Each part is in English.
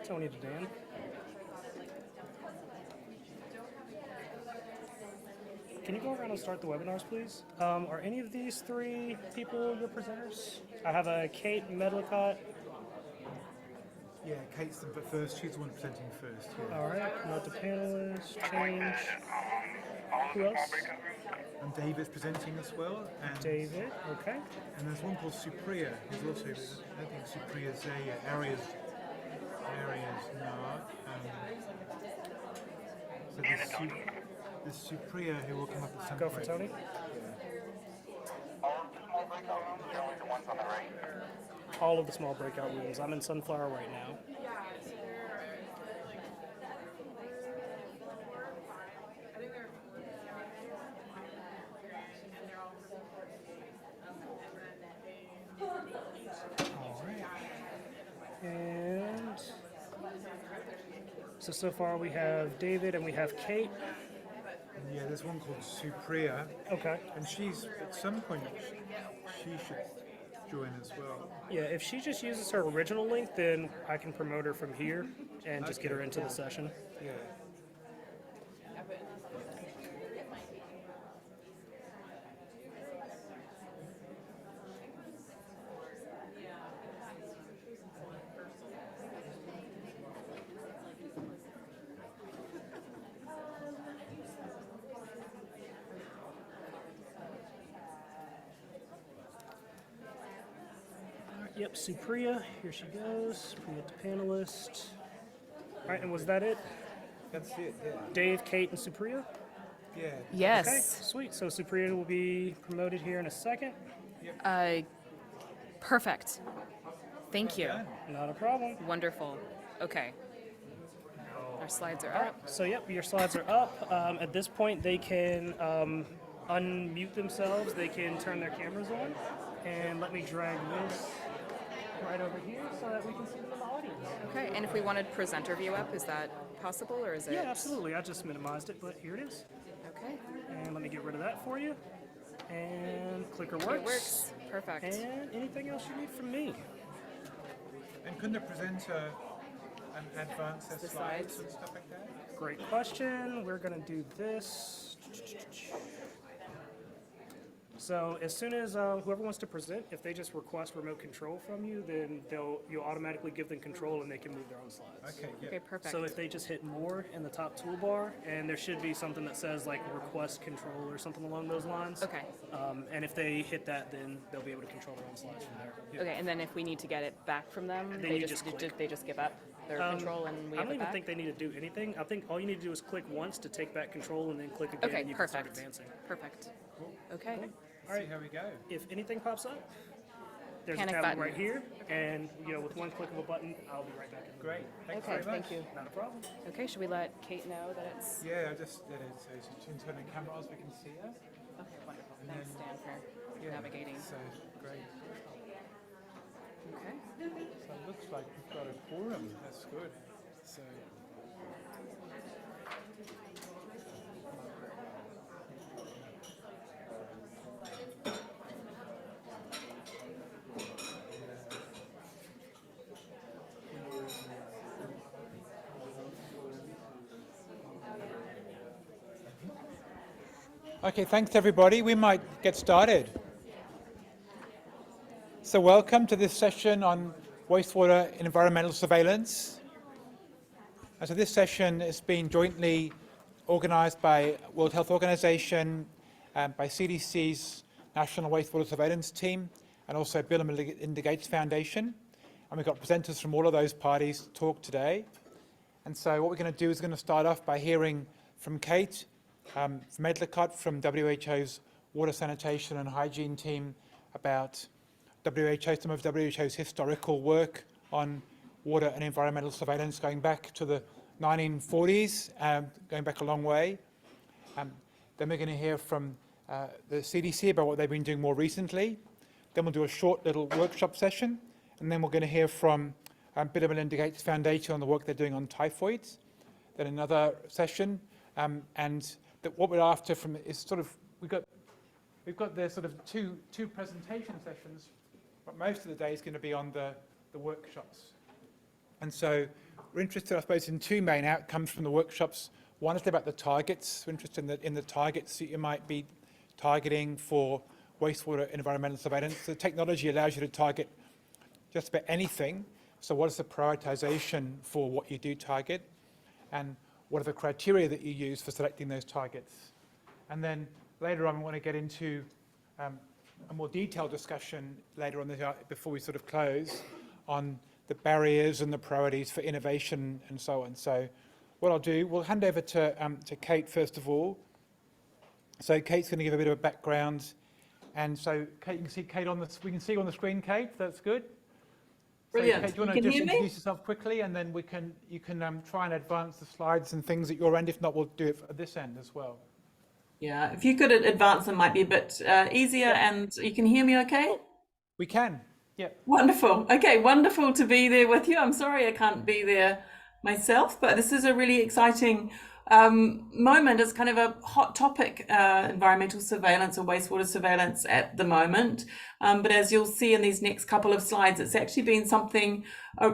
Tony to Dan. Can you go around and start the webinars, please? Are any of these three people your presenters? I have a Kate Medlicott. Yeah, Kate's the first. She's the one presenting first. Yeah. All right, promote the panelists, change. Who else? And David's presenting as well. And David, okay. And there's one called Supriya, who's also, I think Supriya's areas now. So there's Supriya who will come up at some Go point. for Tony. All of the small breakout rooms. I'm in Sunflower right now. All right. And so far we have David and we have Kate. Yeah, there's one called Supriya. Okay. And she's, at some point, she should join as well. Yeah, if she just uses her original link, then I can promote her from here and just get her into the session. Yeah. Yep, Supriya, here she goes. Promote the panelist. All right, and was that it? That's it, yeah. Dave, Kate, and Supriya? Yeah. Yes. Okay, sweet. So Supriya will be promoted here in a second. Perfect. Thank you. Not a problem. Wonderful. Okay. Our slides are up. So yep, your slides are up. At this point, they can unmute themselves. They can turn their cameras on. And let me drag this right over here so that we can see them in the audience. Okay, and if we wanted presenter view up, is that possible or is it? Yeah, absolutely. I just minimized it, but here it is. Okay. And let me get rid of that for you. And clicker works. It works. Perfect. And anything else you need from me? And couldn't the presenter advance their The slides slides. and stuff like that? Great question. We're going to do this. So as soon as whoever wants to present, if they just request remote control from you, then you'll automatically give them control and they can move their own slides. Okay, yeah. Okay, perfect. So if they just hit more in the top toolbar, and there should be something that says like request control or something along those lines. Okay. And if they hit that, then they'll be able to control their own slides from there. Okay, and then if we need to get it back from them, Then they you just, just click. they just give up their control and we I have don't it even back? think they need to do anything. I think all you need to do is click once to take back control and then click again Okay, and you can perfect. start advancing. Perfect. Okay. All right. See how we go. If anything pops up, there's Panic a tab button. right here, and with one click of a button, I'll be right back in. Great. Thanks Okay, very much. thank you. Not a problem. Okay, should we let Kate know that it's... Yeah, I just did it. So she can turn the camera on so we can see her. Okay, wonderful. And Thanks, then- Dan, for Yeah. navigating. So great. Okay. So it looks like we've got a quorum. That's good. So. Okay, thanks everybody. We might get started. So welcome to this session on wastewater and environmental surveillance. And so this session has been jointly organised by World Health Organization, by CDC's National Wastewater Surveillance Team, and also Bill and Melinda Gates Foundation. And we've got presenters from all of those parties to talk today. And so what we're going to do is going to start off by hearing from Kate from Medlicott, from WHO's Water Sanitation and Hygiene Team, about some of WHO's historical work on water and environmental surveillance going back to the 1940s, going back a long way. Then we're going to hear from the CDC about what they've been doing more recently. Then we'll do a short little workshop session, and then we're going to hear from Bill and Melinda Gates Foundation on the work they're doing on typhoid. Then another session, and what we're after from is sort of we've got the sort of two presentation sessions, but most of the day is going to be on the workshops. And so we're interested, I suppose, in two main outcomes from the workshops. One is about the targets. We're interested in the targets that you might be targeting for wastewater environmental surveillance. The technology allows you to target just about anything. So what is the prioritization for what you do target? And what are the criteria that you use for selecting those targets? And then later on, we want to get into a more detailed discussion later on before we sort of close on the barriers and the priorities for innovation and so on. So what I'll do, we'll hand over to Kate first of all. So Kate's going to give a bit of a background. And so Kate, you can see Kate we can see you on the screen, Kate, that's good. Brilliant. So, Kate, do you want to just introduce yourself quickly, and then you can try and advance the slides and things at your end. If not, we'll do it at this end as well. Yeah, if you could advance them might be a bit easier, and you can hear me okay? We can, yeah. Wonderful. Okay, wonderful to be there with you. I'm sorry I can't be there myself, but this is a really exciting moment. It's kind of a hot topic, environmental surveillance or wastewater surveillance at the moment. But as you'll see in these next couple of slides, it's actually been something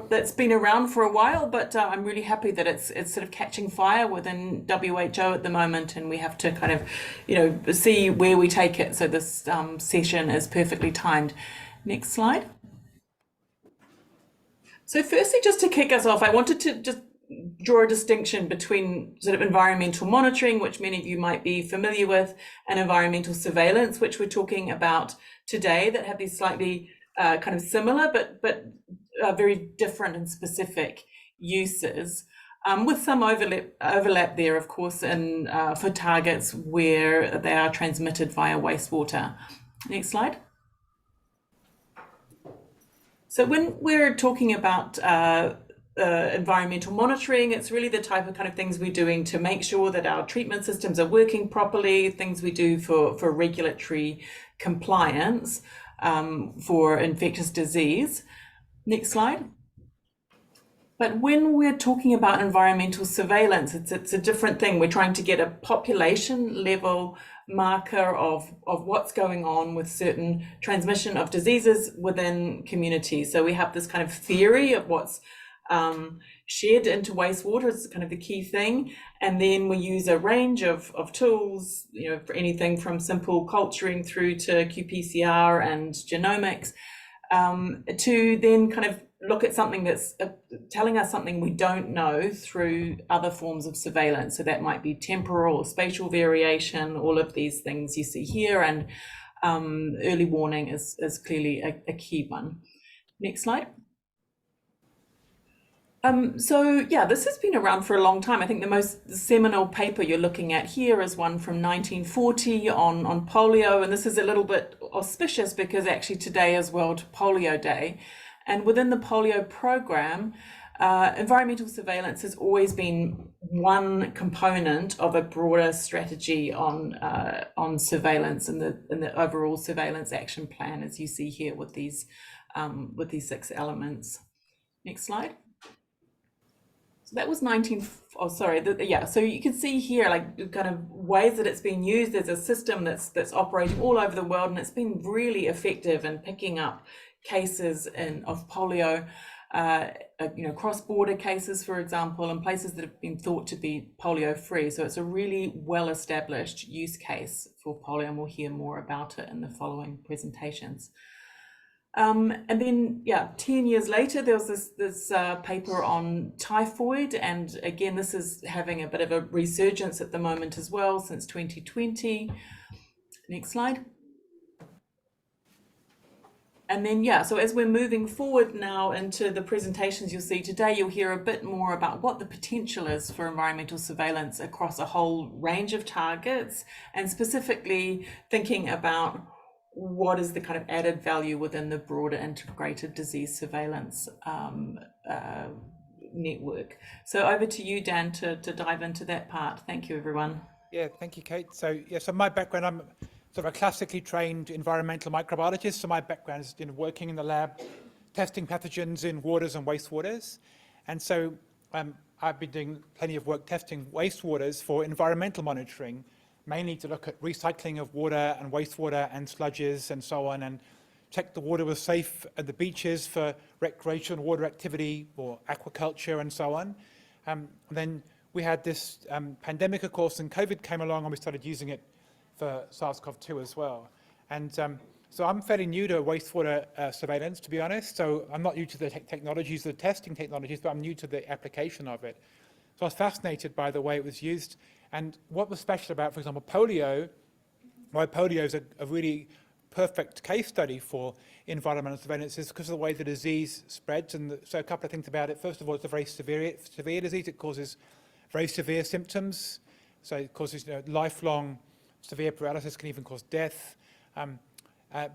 that's been around for a while, but I'm really happy that it's sort of catching fire within WHO at the moment, and we have to kind of, see where we take it. So this session is perfectly timed. Next slide. So firstly, just to kick us off, I wanted to just draw a distinction between sort of environmental monitoring, which many of you might be familiar with, and environmental surveillance, which we're talking about today, that have these slightly kind of similar but very different and specific uses, with some overlap there, of course, in for targets where they are transmitted via wastewater. Next slide. So when we're talking about environmental monitoring, it's really the type of kind of things we're doing to make sure that our treatment systems are working properly, things we do for regulatory compliance for infectious disease. Next slide. But when we're talking about environmental surveillance, it's a different thing. We're trying to get a population level marker of what's going on with certain transmission of diseases within communities. So we have this kind of theory of what's shared into wastewater is kind of the key thing. And then we use a range of tools, for anything from simple culturing through to qPCR and genomics, to then kind of look at something that's telling us something we don't know through other forms of surveillance. So that might be temporal or spatial variation, all of these things you see here, and early warning is clearly a key one. Next slide. So yeah, this has been around for a long time. I think the most seminal paper you're looking at here is one from 1940 on polio, and this is a little bit auspicious because actually today is World Polio Day. And within the polio program, environmental surveillance has always been one component of a broader strategy on surveillance and the overall surveillance action plan, as you see here with these 6 elements. Next slide. So that was so you can see here, like, kind of ways that it's been used. There's a system that's operating all over the world, and it's been really effective in picking up cases of polio, cross-border cases, for example, in places that have been thought to be polio-free. So it's a really well-established use case for polio, and we'll hear more about it in the following presentations. And then, 10 years later, there was this paper on typhoid, and again, this is having a bit of a resurgence at the moment as well since 2020. Next slide. And then, so as we're moving forward now into the presentations you'll see today, you'll hear a bit more about what the potential is for environmental surveillance across a whole range of targets, and specifically thinking about what is the kind of added value within the broader integrated disease surveillance network. So over to you, Dan, to dive into that part. Thank you, everyone. Yeah, thank you, Kate. So my background, I'm sort of a classically trained environmental microbiologist. So my background is working in the lab, testing pathogens in waters and wastewaters. And so I've been doing plenty of work testing wastewaters for environmental monitoring, mainly to look at recycling of water and wastewater and sludges and so on, and checked the water was safe at the beaches for recreational water activity or aquaculture and so on. Then we had this pandemic, of course, and COVID came along and we started using it for SARS-CoV-2 as well. And so I'm fairly new to wastewater surveillance, to be honest. So I'm not new to the technologies, the testing technologies, but I'm new to the application of it. So I was fascinated by the way it was used. And what was special about, for example, polio, why polio is a really perfect case study for environmental surveillance is because of the way the disease spreads. And so a couple of things about it. First of all, it's a very severe disease. It causes very severe symptoms. So it causes lifelong severe paralysis, can even cause death.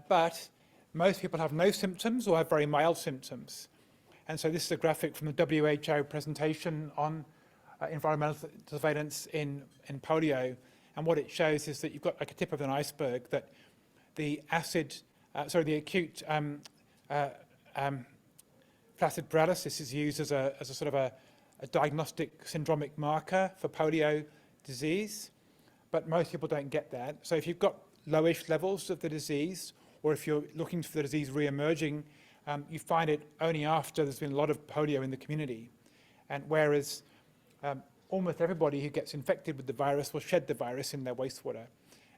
But most people have no symptoms or have very mild symptoms. And so this is a graphic from the WHO presentation on environmental surveillance in polio. And what it shows is that you've got like a tip of an iceberg, that the acute flaccid paralysis is used as a sort of a diagnostic syndromic marker for polio disease, but most people don't get that. So if you've got lowish levels of the disease, or if you're looking for the disease re-emerging, you find it only after there's been a lot of polio in the community. And whereas almost everybody who gets infected with the virus will shed the virus in their wastewater.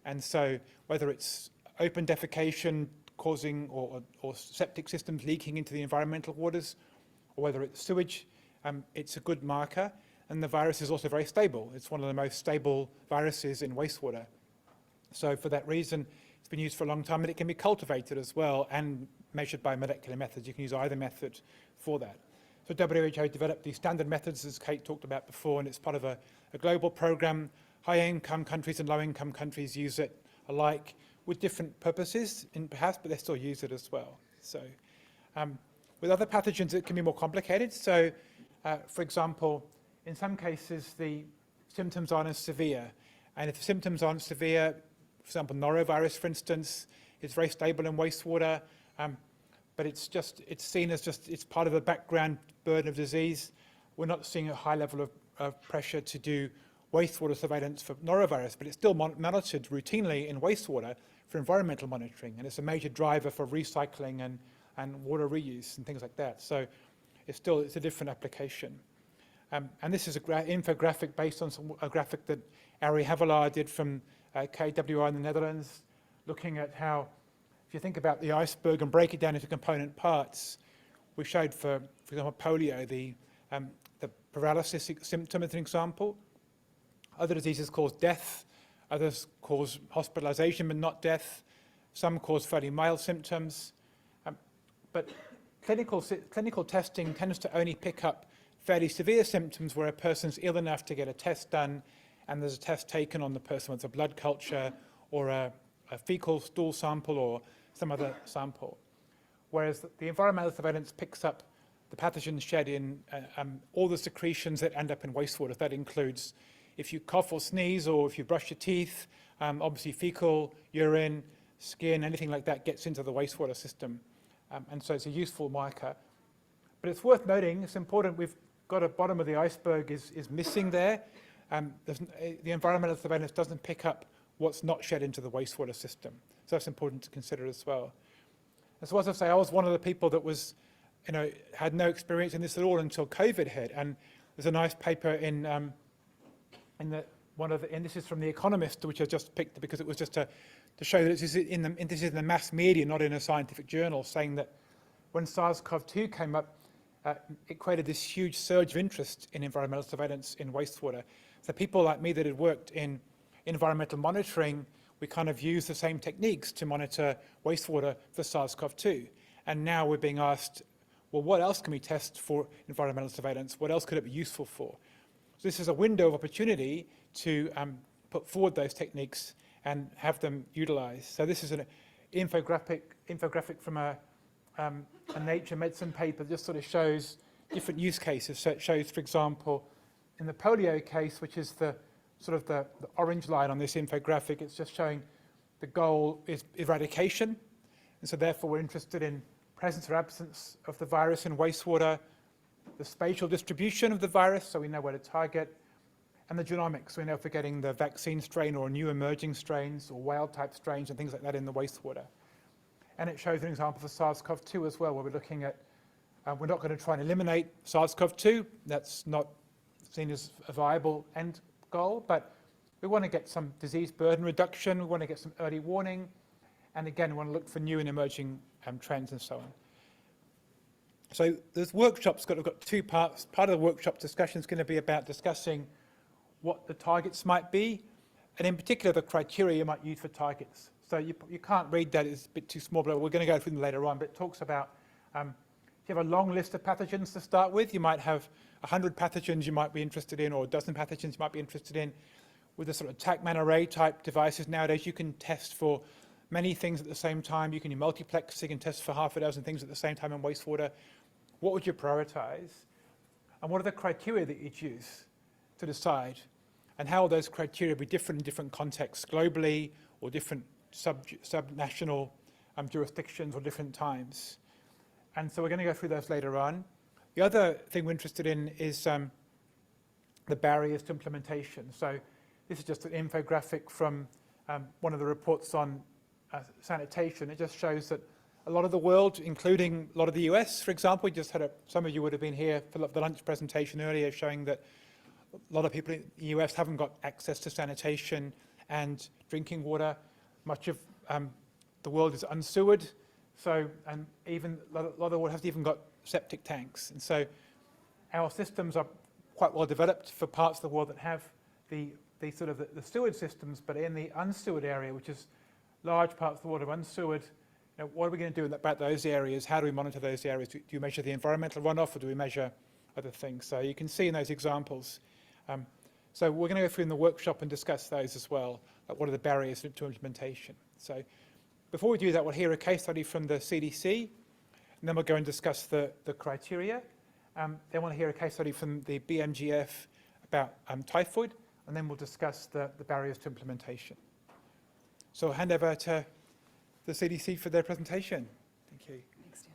And so whether it's open defecation causing or septic systems leaking into the environmental waters, or whether it's sewage, it's a good marker. And the virus is also very stable. It's one of the most stable viruses in wastewater. So for that reason, it's been used for a long time, and it can be cultivated as well and measured by molecular methods. You can use either method for that. So WHO developed these standard methods, as Kate talked about before, and it's part of a global program. High-income countries and low-income countries use it alike with different purposes, perhaps, but they still use it as well. So with other pathogens, it can be more complicated. So, for example, in some cases, the symptoms aren't as severe. And if the symptoms aren't severe, for example, norovirus, for instance, is very stable in wastewater, but it's seen as it's part of the background burden of disease. We're not seeing a high level of pressure to do wastewater surveillance for norovirus, but it's still monitored routinely in wastewater for environmental monitoring, and it's a major driver for recycling and water reuse and things like that. So it's a different application. And this is an infographic based on a graphic that Ari Havelaar did from KWI in the Netherlands, looking at how, if you think about the iceberg and break it down into component parts, we showed for example, polio, the paralysis symptom as an example. Other diseases cause death, others cause hospitalization but not death. Some cause fairly mild symptoms. But clinical testing tends to only pick up fairly severe symptoms where a person's ill enough to get a test done, and there's a test taken on the person with a blood culture or a fecal stool sample or some other sample. Whereas the environmental surveillance picks up the pathogens shed in all the secretions that end up in wastewater. That includes if you cough or sneeze, or if you brush your teeth, obviously fecal, urine, skin, anything like that gets into the wastewater system. And so it's a useful marker. But it's worth noting, it's important, we've got a bottom of the iceberg is missing there. The environmental surveillance doesn't pick up what's not shed into the wastewater system. So that's important to consider as well. And so as I say, I was one of the people that was, had no experience in this at all until COVID hit. And there's a nice paper and this is from The Economist, which I just picked because it was just to show that this is in the mass media, not in a scientific journal, saying that when SARS-CoV-2 came up, it created this huge surge of interest in environmental surveillance in wastewater. So people like me that had worked in environmental monitoring, we kind of used the same techniques to monitor wastewater for SARS-CoV-2. And now we're being asked, well, what else can we test for environmental surveillance? What else could it be useful for? So this is a window of opportunity to put forward those techniques and have them utilized. So this is an infographic from a Nature Medicine paper that just sort of shows different use cases. So it shows, for example, in the polio case, which is the orange line on this infographic, it's just showing the goal is eradication. And so therefore we're interested in presence or absence of the virus in wastewater, the spatial distribution of the virus, so we know where to target, and the genomics, so we know if we're getting the vaccine strain or new emerging strains or wild type strains and things like that in the wastewater. And it shows an example for SARS-CoV-2 as well, where we're looking at, we're not going to try and eliminate SARS-CoV-2. That's not seen as a viable end goal, but we want to get some disease burden reduction. We want to get some early warning. And again, we want to look for new and emerging trends and so on. So this workshop's got two parts. Part of the workshop discussion is going to be about discussing what the targets might be, and in particular the criteria you might use for targets. So you can't read that, it's a bit too small, but we're going to go through them later on. But it talks about, if you have a long list of pathogens to start with, you might have 100 pathogens you might be interested in, or a dozen pathogens you might be interested in. With the sort of TACMAN array type devices nowadays, you can test for many things at the same time. You can do multiplexing and test for half a dozen things at the same time in wastewater. What would you prioritize? And what are the criteria that you'd use to decide? And how will those criteria be different in different contexts, globally, or different subnational jurisdictions, or different times? And so we're going to go through those later on. The other thing we're interested in is the barriers to implementation. So this is just an infographic from one of the reports on sanitation. It just shows that a lot of the world, including a lot of the US, for example, we just had some of you would have been here for the lunch presentation earlier, showing that a lot of people in the US haven't got access to sanitation and drinking water. Much of the world is unsewered, so, and even a lot of the world hasn't even got septic tanks. And so our systems are quite well developed for parts of the world that have the sort of the sewered systems, but in the unsewered area, which is large parts of the world are unsewered, what are we going to do about those areas? How do we monitor those areas? Do you measure the environmental runoff, or do we measure other things? So you can see in those examples. So we're going to go through in the workshop and discuss those as well, like what are the barriers to implementation. So before we do that, we'll hear a case study from the CDC, and then we'll go and discuss the criteria. Then we'll hear a case study from the BMGF about typhoid, and then we'll discuss the barriers to implementation. So I'll hand over to the CDC for their presentation. Thank you. Thanks, Dan.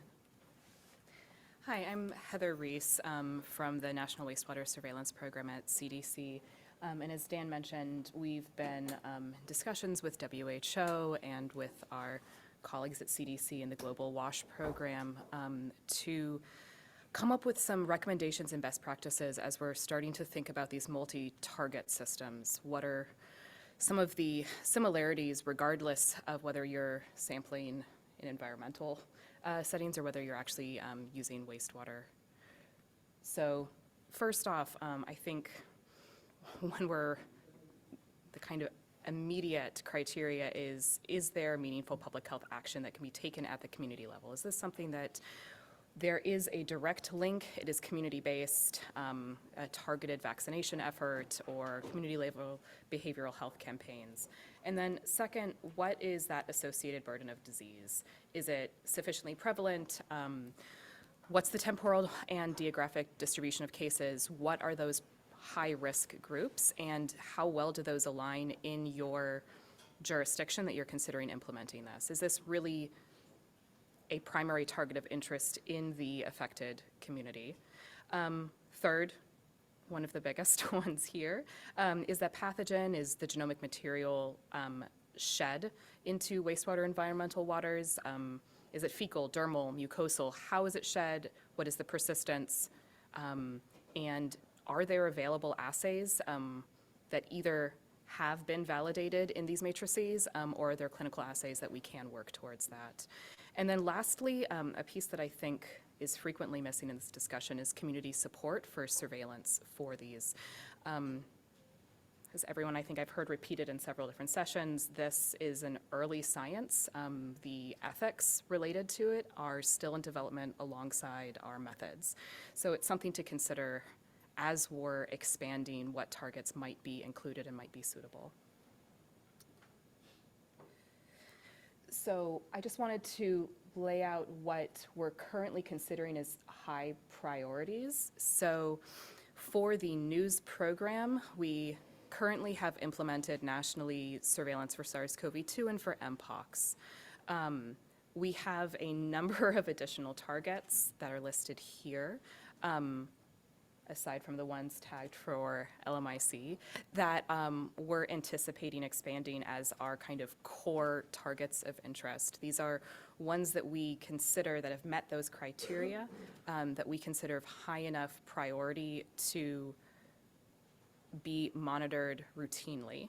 Hi, I'm Heather Reese from the National Wastewater Surveillance Program at CDC. And as Dan mentioned, we've been in discussions with WHO and with our colleagues at CDC in the Global WASH program to come up with some recommendations and best practices as we're starting to think about these multi-target systems. What are some of the similarities, regardless of whether you're sampling in environmental settings or whether you're actually using wastewater? So first off, I think when the kind of immediate criteria is there meaningful public health action that can be taken at the community level? Is this something that there is a direct link, it is community-based, a targeted vaccination effort, or community-level behavioral health campaigns? And then second, what is that associated burden of disease? Is it sufficiently prevalent? What's the temporal and geographic distribution of cases? What are those high-risk groups, and how well do those align in your jurisdiction that you're considering implementing this? Is this really a primary target of interest in the affected community? Third, one of the biggest ones here, is that pathogen, is the genomic material shed into wastewater environmental waters? Is it fecal, dermal, mucosal? How is it shed? What is the persistence? And are there available assays that either have been validated in these matrices, or are there clinical assays that we can work towards that? And then lastly, a piece that I think is frequently missing in this discussion is community support for surveillance for these. As everyone I think I've heard repeated in several different sessions, this is an early science. The ethics related to it are still in development alongside our methods. So it's something to consider as we're expanding what targets might be included and might be suitable. So I just wanted to lay out what we're currently considering as high priorities. So for the news program, we currently have implemented nationally surveillance for SARS-CoV-2 and for Mpox. We have a number of additional targets that are listed here. aside from the ones tagged for LMIC, that we're anticipating expanding as our kind of core targets of interest. These are ones that we consider that have met those criteria, that we consider of high enough priority to be monitored routinely.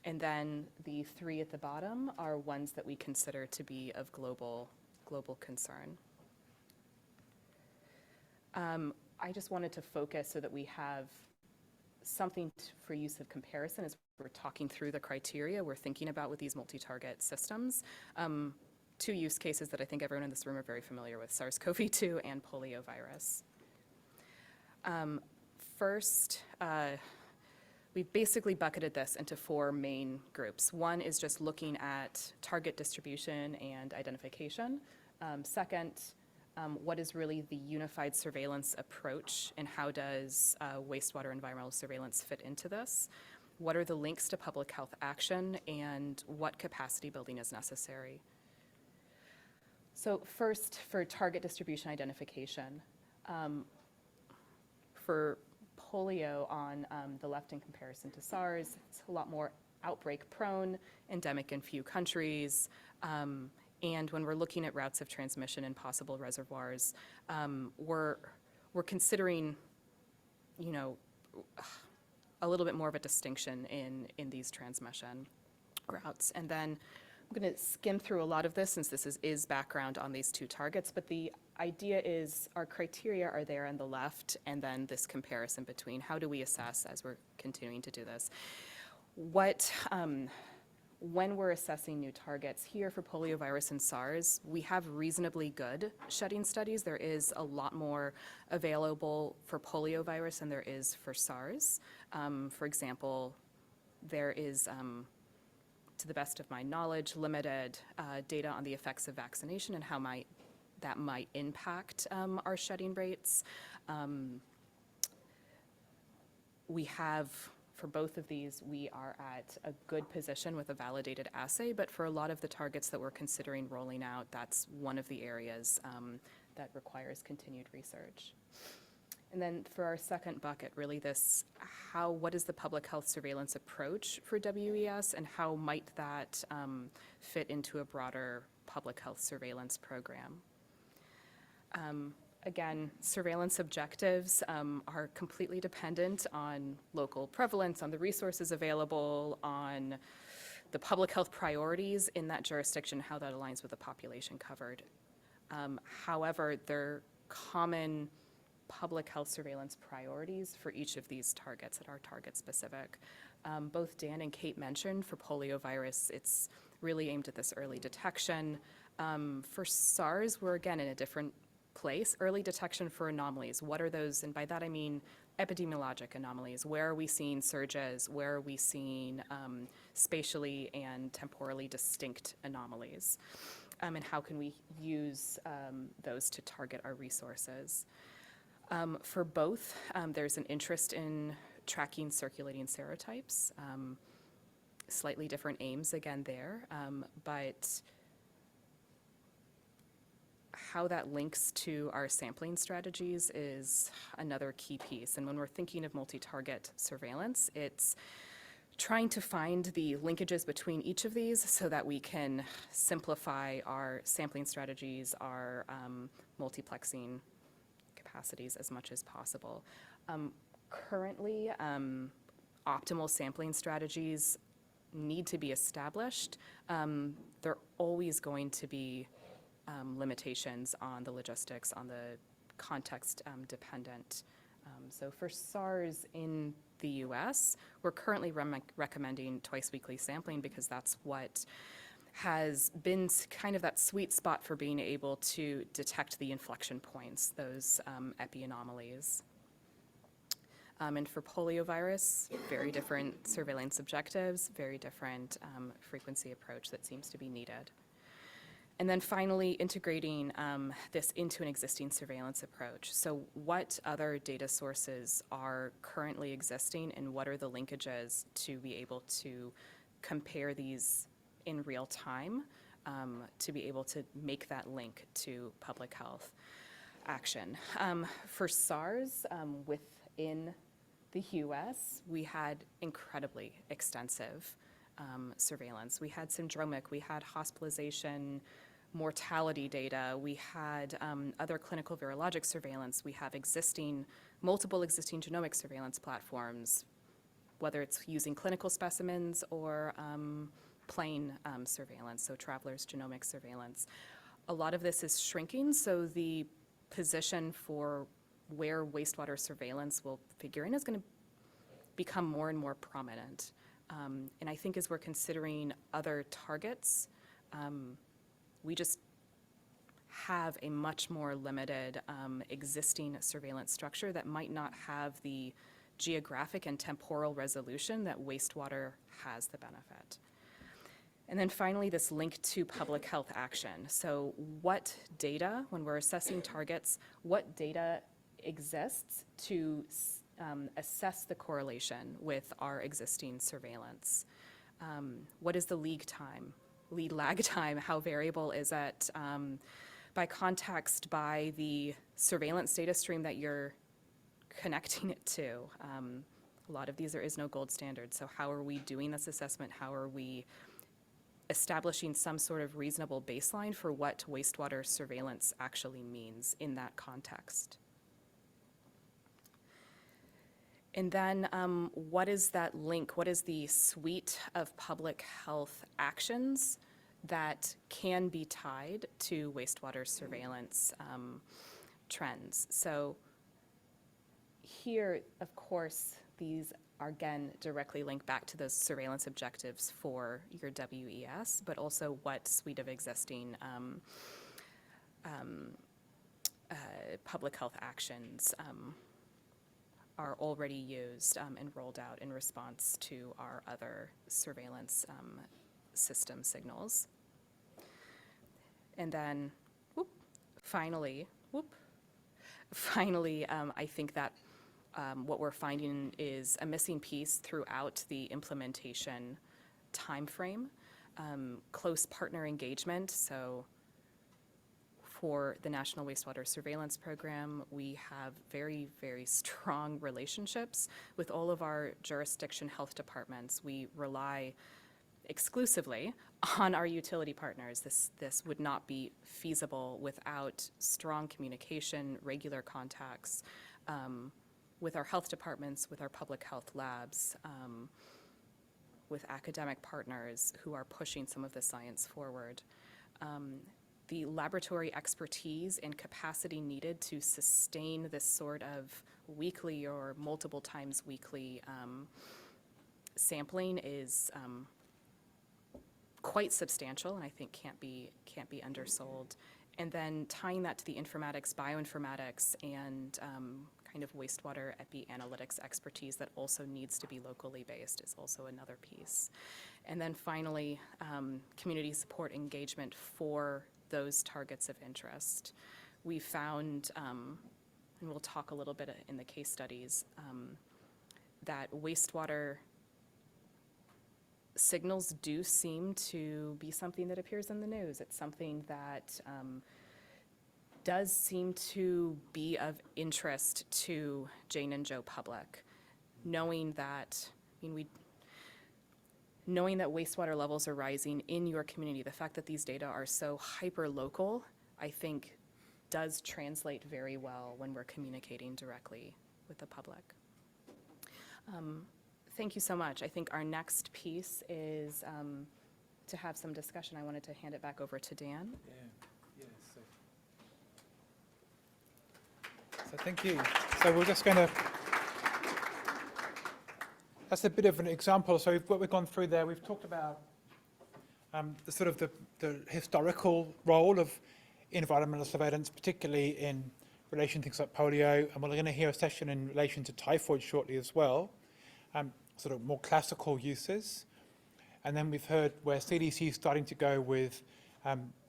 And then the 3 at the bottom are ones that we consider to be of global concern. I just wanted to focus so that we have something for use of comparison as we're talking through the criteria we're thinking about with these multi-target systems. 2 use cases that I think everyone in this room are very familiar with, SARS-CoV-2 and poliovirus. First, we've basically bucketed this into 4 main groups. One is just looking at target distribution and identification. Second, what is really the unified surveillance approach and how does wastewater environmental surveillance fit into this? What are the links to public health action and what capacity building is necessary? So first, for target distribution identification, for polio on the left in comparison to SARS, it's a lot more outbreak prone, endemic in few countries, and when we're looking at routes of transmission and possible reservoirs, we're considering, you know, a little bit more of a distinction in these transmission routes. And then I'm going to skim through a lot of this since this is background on these 2 targets, but the idea is our criteria are there on the left, and then this comparison between how do we assess as we're continuing to do this. When we're assessing new targets here for poliovirus and SARS, we have reasonably good shedding studies. There is a lot more available for poliovirus than there is for SARS. For example, there is, to the best of my knowledge, limited data on the effects of vaccination and how that might impact our shedding rates. We have, for both of these, we are at a good position with a validated assay, but for a lot of the targets that we're considering rolling out, that's one of the areas that requires continued research. And then for our second bucket, really what is the public health surveillance approach for WES and how might that fit into a broader public health surveillance program? Again, surveillance objectives are completely dependent on local prevalence, on the resources available, on the public health priorities in that jurisdiction, how that aligns with the population covered. However, there are common public health surveillance priorities for each of these targets that are target specific. Both Dan and Kate mentioned for poliovirus, it's really aimed at this early detection. For SARS, we're again in a different place, early detection for anomalies. What are those? And by that I mean epidemiologic anomalies. Where are we seeing surges? Where are we seeing spatially and temporally distinct anomalies? And how can we use those to target our resources? For both, there's an interest in tracking circulating serotypes. Slightly different aims again there, but how that links to our sampling strategies is another key piece. And when we're thinking of multi-target surveillance, it's trying to find the linkages between each of these so that we can simplify our sampling strategies, our multiplexing capacities as much as possible. Currently, optimal sampling strategies need to be established. They're always going to be limitations on the logistics, on the context dependent. So for SARS in the US, we're currently recommending twice weekly sampling because that's what has been kind of that sweet spot for being able to detect the inflection points, those epi anomalies. And for poliovirus, very different surveillance objectives, very different frequency approach that seems to be needed. And then finally, integrating this into an existing surveillance approach. So what other data sources are currently existing and what are the linkages to be able to compare these in real time to be able to make that link to public health? action. For SARS, within the US, we had incredibly extensive surveillance. We had syndromic, we had hospitalization, mortality data, we had other clinical virologic surveillance, we have multiple existing genomic surveillance platforms, whether it's using clinical specimens or plain surveillance, so travelers' genomic surveillance. A lot of this is shrinking, so the position for where wastewater surveillance will figure in is going to become more and more prominent. And I think as we're considering other targets, we just have a much more limited existing surveillance structure that might not have the geographic and temporal resolution that wastewater has the benefit. And then finally, this link to public health action. So what data, when we're assessing targets, what data exists to assess the correlation with our existing surveillance? What is the lead lag time? How variable is it? By context, by the surveillance data stream that you're connecting it to. A lot of these, there is no gold standard. So how are we doing this assessment? How are we establishing some sort of reasonable baseline for what wastewater surveillance actually means in that context? And then what is that link? What is the suite of public health actions that can be tied to wastewater surveillance trends? So here, of course, these are again directly linked back to those surveillance objectives for your WES, but also what suite of existing public health actions are already used and rolled out in response to our other surveillance system signals. And then, finally, I think that what we're finding is a missing piece throughout the implementation timeframe, close partner engagement. So for the National Wastewater Surveillance Program, we have very, very strong relationships with all of our jurisdiction health departments. We rely exclusively on our utility partners. This would not be feasible without strong communication, regular contacts with our health departments, with our public health labs, with academic partners who are pushing some of the science forward. The laboratory expertise and capacity needed to sustain this sort of weekly or multiple times weekly sampling is quite substantial, and I think can't be undersold. And then tying that to the informatics, bioinformatics, and kind of wastewater epi-analytics expertise that also needs to be locally based is also another piece. And then finally, community support engagement for those targets of interest. We found, and we'll talk a little bit in the case studies, that wastewater signals do seem to be something that appears in the news. It's something that does seem to be of interest to Jane and Joe public, knowing that, knowing that wastewater levels are rising in your community. The fact that these data are so hyper-local, I think, does translate very well when we're communicating directly with the public. Thank you so much. I think our next piece is to have some discussion. I wanted to hand it back over to Dan. So thank you. So we're just going to, that's a bit of an example. So what we've gone through there, we've talked about the sort of the historical role of environmental surveillance, particularly in relation to things like polio, and we're going to hear a session in relation to typhoid shortly as well, sort of more classical uses. And then we've heard where CDC is starting to go with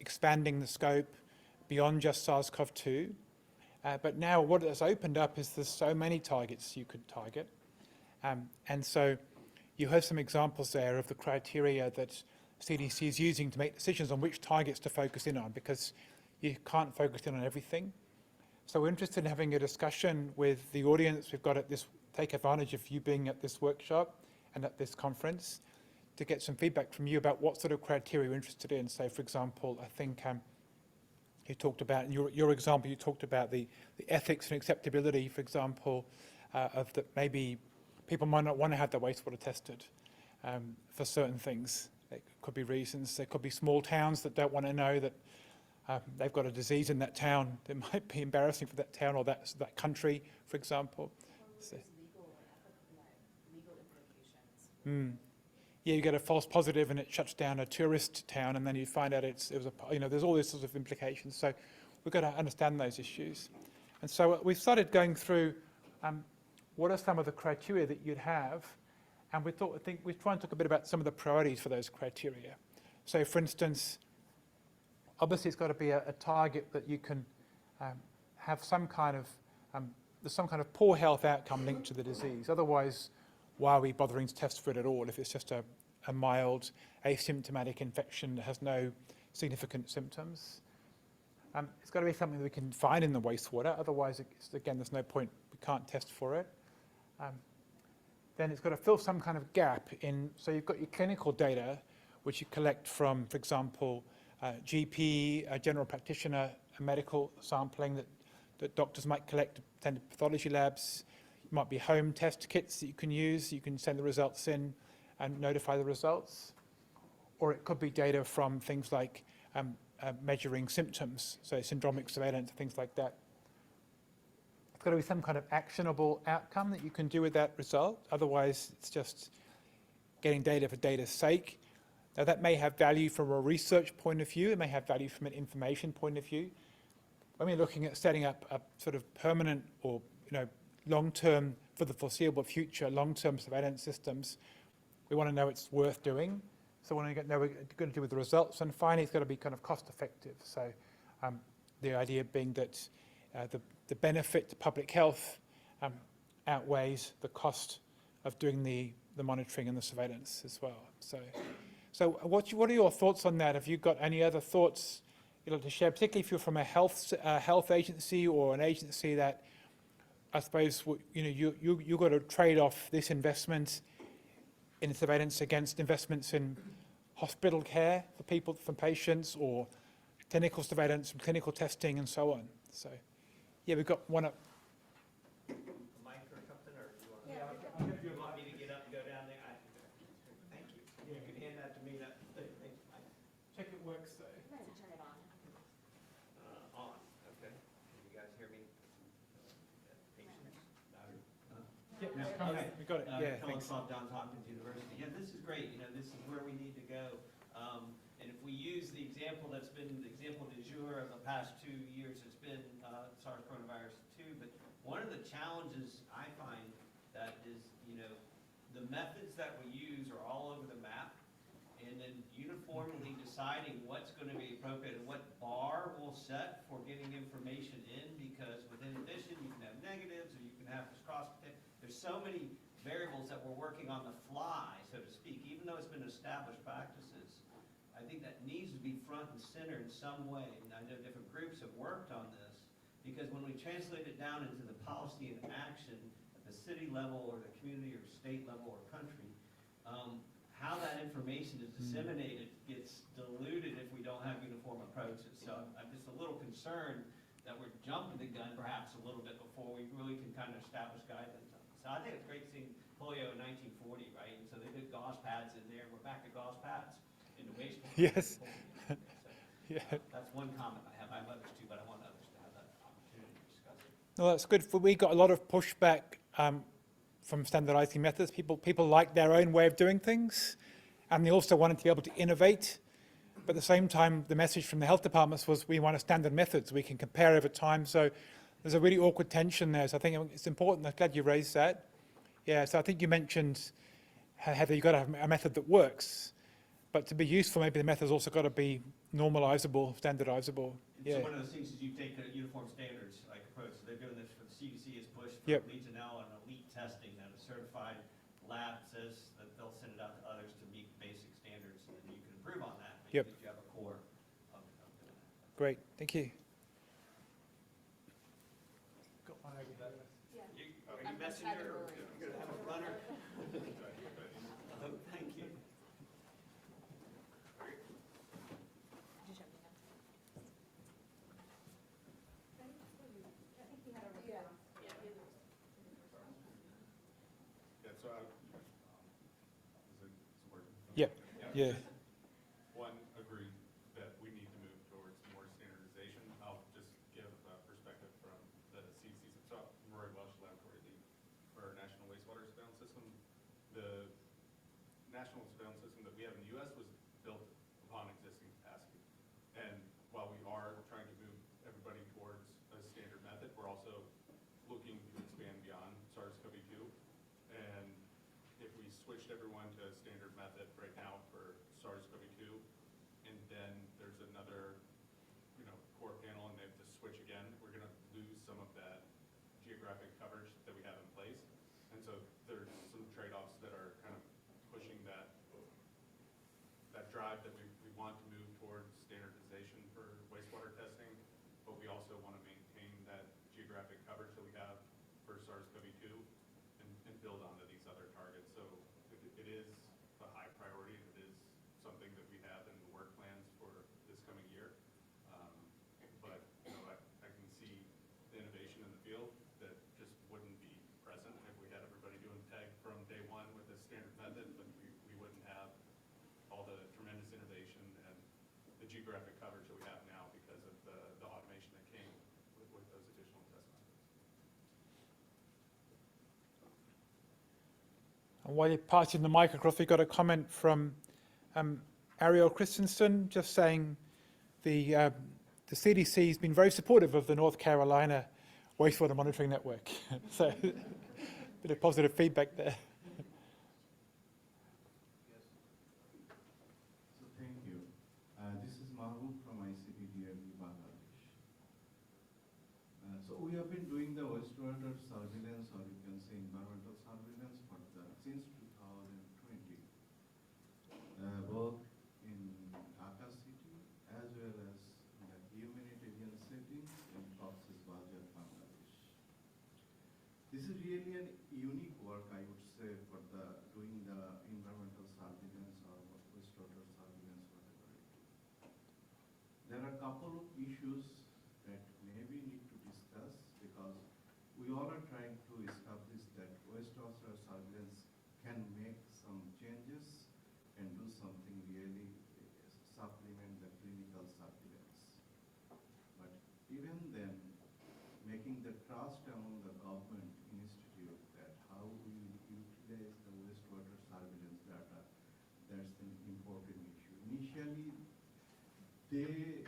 expanding the scope beyond just SARS-CoV-2. But now what it has opened up is there's so many targets you could target. And so you heard some examples there of the criteria that CDC is using to make decisions on which targets to focus in on, because you can't focus in on everything. So we're interested in having a discussion with the audience we've got at this, take advantage of you being at this workshop and at this conference to get some feedback from you about what sort of criteria you're interested in. So for example, I think you talked about, in your example, you talked about the ethics and acceptability, for example, of that maybe people might not want to have their wastewater tested for certain things. There could be reasons. There could be small towns that don't want to know that they've got a disease in that town. It might be embarrassing for that town or that country, for example. So, yeah, you get a false positive and it shuts down a tourist town, and then you find out there's all these sorts of implications. So we've got to understand those issues. And so we've started going through what are some of the criteria that you'd have, and we're trying to talk a bit about some of the priorities for those criteria. So for instance, obviously it's got to be a target that you can have some kind of poor health outcome linked to the disease. Otherwise, why are we bothering to test for it at all if it's just a mild asymptomatic infection that has no significant symptoms? It's got to be something that we can find in the wastewater. Otherwise, again, there's no point. We can't test for it. Then it's got to fill some kind of gap in. So you've got your clinical data, which you collect from, for example, GP, a general practitioner, a medical sampling that doctors might collect, attend pathology labs. It might be home test kits that you can use. You can send the results in and notify the results. Or it could be data from things like measuring symptoms, so syndromic surveillance, things like that. It's got to be some kind of actionable outcome that you can do with that result. Otherwise, it's just getting data for data's sake. Now, that may have value from a research point of view. It may have value from an information point of view. When we're looking at setting up a sort of permanent or long-term, for the foreseeable future, long-term surveillance systems, we want to know it's worth doing. So we want to know we're going to do with the results. And finally, it's got to be kind of cost-effective. So the idea being that the benefit to public health outweighs the cost of doing the monitoring and the surveillance as well. So what are your thoughts on that? Have you got any other thoughts to share, particularly if you're from a health agency or an agency that I suppose you've got to trade off this investment in surveillance against investments in hospital care for people, for patients, or clinical surveillance and clinical testing and so on. So, yeah, we've got one up. Mic or something, or do you want me to get up and go down there? Thank you. You can hand that to me. Check it works though. On. Okay. Can you guys hear me? Patience. Yeah, we got it. Yeah, thanks. From Johns Hopkins University. Yeah, this is great. This is where we need to go. And if we use the example that's been the example du jour of the past 2 years, it's been SARS coronavirus 2. But one of the challenges I find that is, the methods that we use are all over the map, and then uniformly deciding what's going to be appropriate and what bar we'll set for getting information in, because within addition you can have negatives or you can have this cross. There's so many variables that we're working on the fly, so to speak, even though it's been established practices. I think that needs to be front and center in some way, and I know different groups have worked on this, because when we translate it down into the policy and action at the city level or the community or state level or country, how that information is disseminated gets diluted if we don't have uniform approaches. So I'm just a little concerned that we're jumping the gun perhaps a little bit before we really can kind of establish guidelines on this. So I think it's great seeing polio in 1940, right? And so they did gauze pads in there. We're back to gauze pads in the wastewater. Yes. So Yeah. that's one comment I have. I have others too, but I want others to have that opportunity to discuss it. No, that's good. We got a lot of pushback from standardizing methods. People like their own way of doing things, and they also wanted to be able to innovate. But at the same time, the message from the health departments was we want a standard methods we can compare over time. So there's a really awkward tension there. So I think it's important. I'm glad you raised that. Yeah, so I think you mentioned, Heather, you've got to have a method that works. But to be useful, maybe the method's also got to be normalizable, standardizable. So one of those things is you take the uniform standards like approach. So they're doing this for the CDC is pushed for Yep. Legionella and elite testing that a certified lab says that they'll send it out to others to meet basic standards, and you can improve on that. But Yep. you have a core of doing that. Great, thank you. Are you messenger or are you gonna have a runner? Oh, thank you. Yeah, so is it working? Yep. Yeah. One, agree that we need to move towards more standardization. I'll just give a perspective from the CDC. So I'm Roy Welsh, Laboratory Lead for our National Wastewater Surveillance System. The national surveillance system that we have in the U.S. was built upon existing capacity. And while we are trying to move everybody towards a standard method, we're also looking to expand beyond SARS-CoV-2. And if we switched everyone to a standard method right now for SARS-CoV-2, and then there's another, core panel and they have to switch again, we're gonna lose some of that geographic coverage that we have in place. And so there's some trade-offs that are kind of pushing that drive that we want to move towards standardization for wastewater testing, but we also want to maintain that geographic coverage that we have for SARS-CoV-2 and build onto these other targets. So it is a high priority. It is something that we have in the work plans for this coming year. But I can see the innovation in the field that just wouldn't be present if we had everybody doing tag from day one with a standard method, but we wouldn't have all the tremendous innovation and the geographic coverage that we have now because of the automation that came with those additional test methods. And while you're passing the mic across, we got a comment from Ariel Christensen just saying the CDC has been very supportive of the North Carolina wastewater monitoring network. So a bit of positive feedback there. So thank you. This is Mahbub from ICPDRB Bangladesh. So we have been doing the wastewater surveillance, or you can say environmental surveillance, since 2020, both in Dhaka city as well as in the humanitarian settings in Cox's Bazar, Bangladesh. This is really an unique work, I would say, for doing the environmental surveillance or wastewater surveillance, whatever it is. There are a couple of issues that maybe need to discuss because we all are trying to establish that wastewater surveillance can make some changes and do something really supplement the clinical surveillance. But even then, making the trust among the government institute that how we utilize the wastewater surveillance data, that's an important issue. Initially, they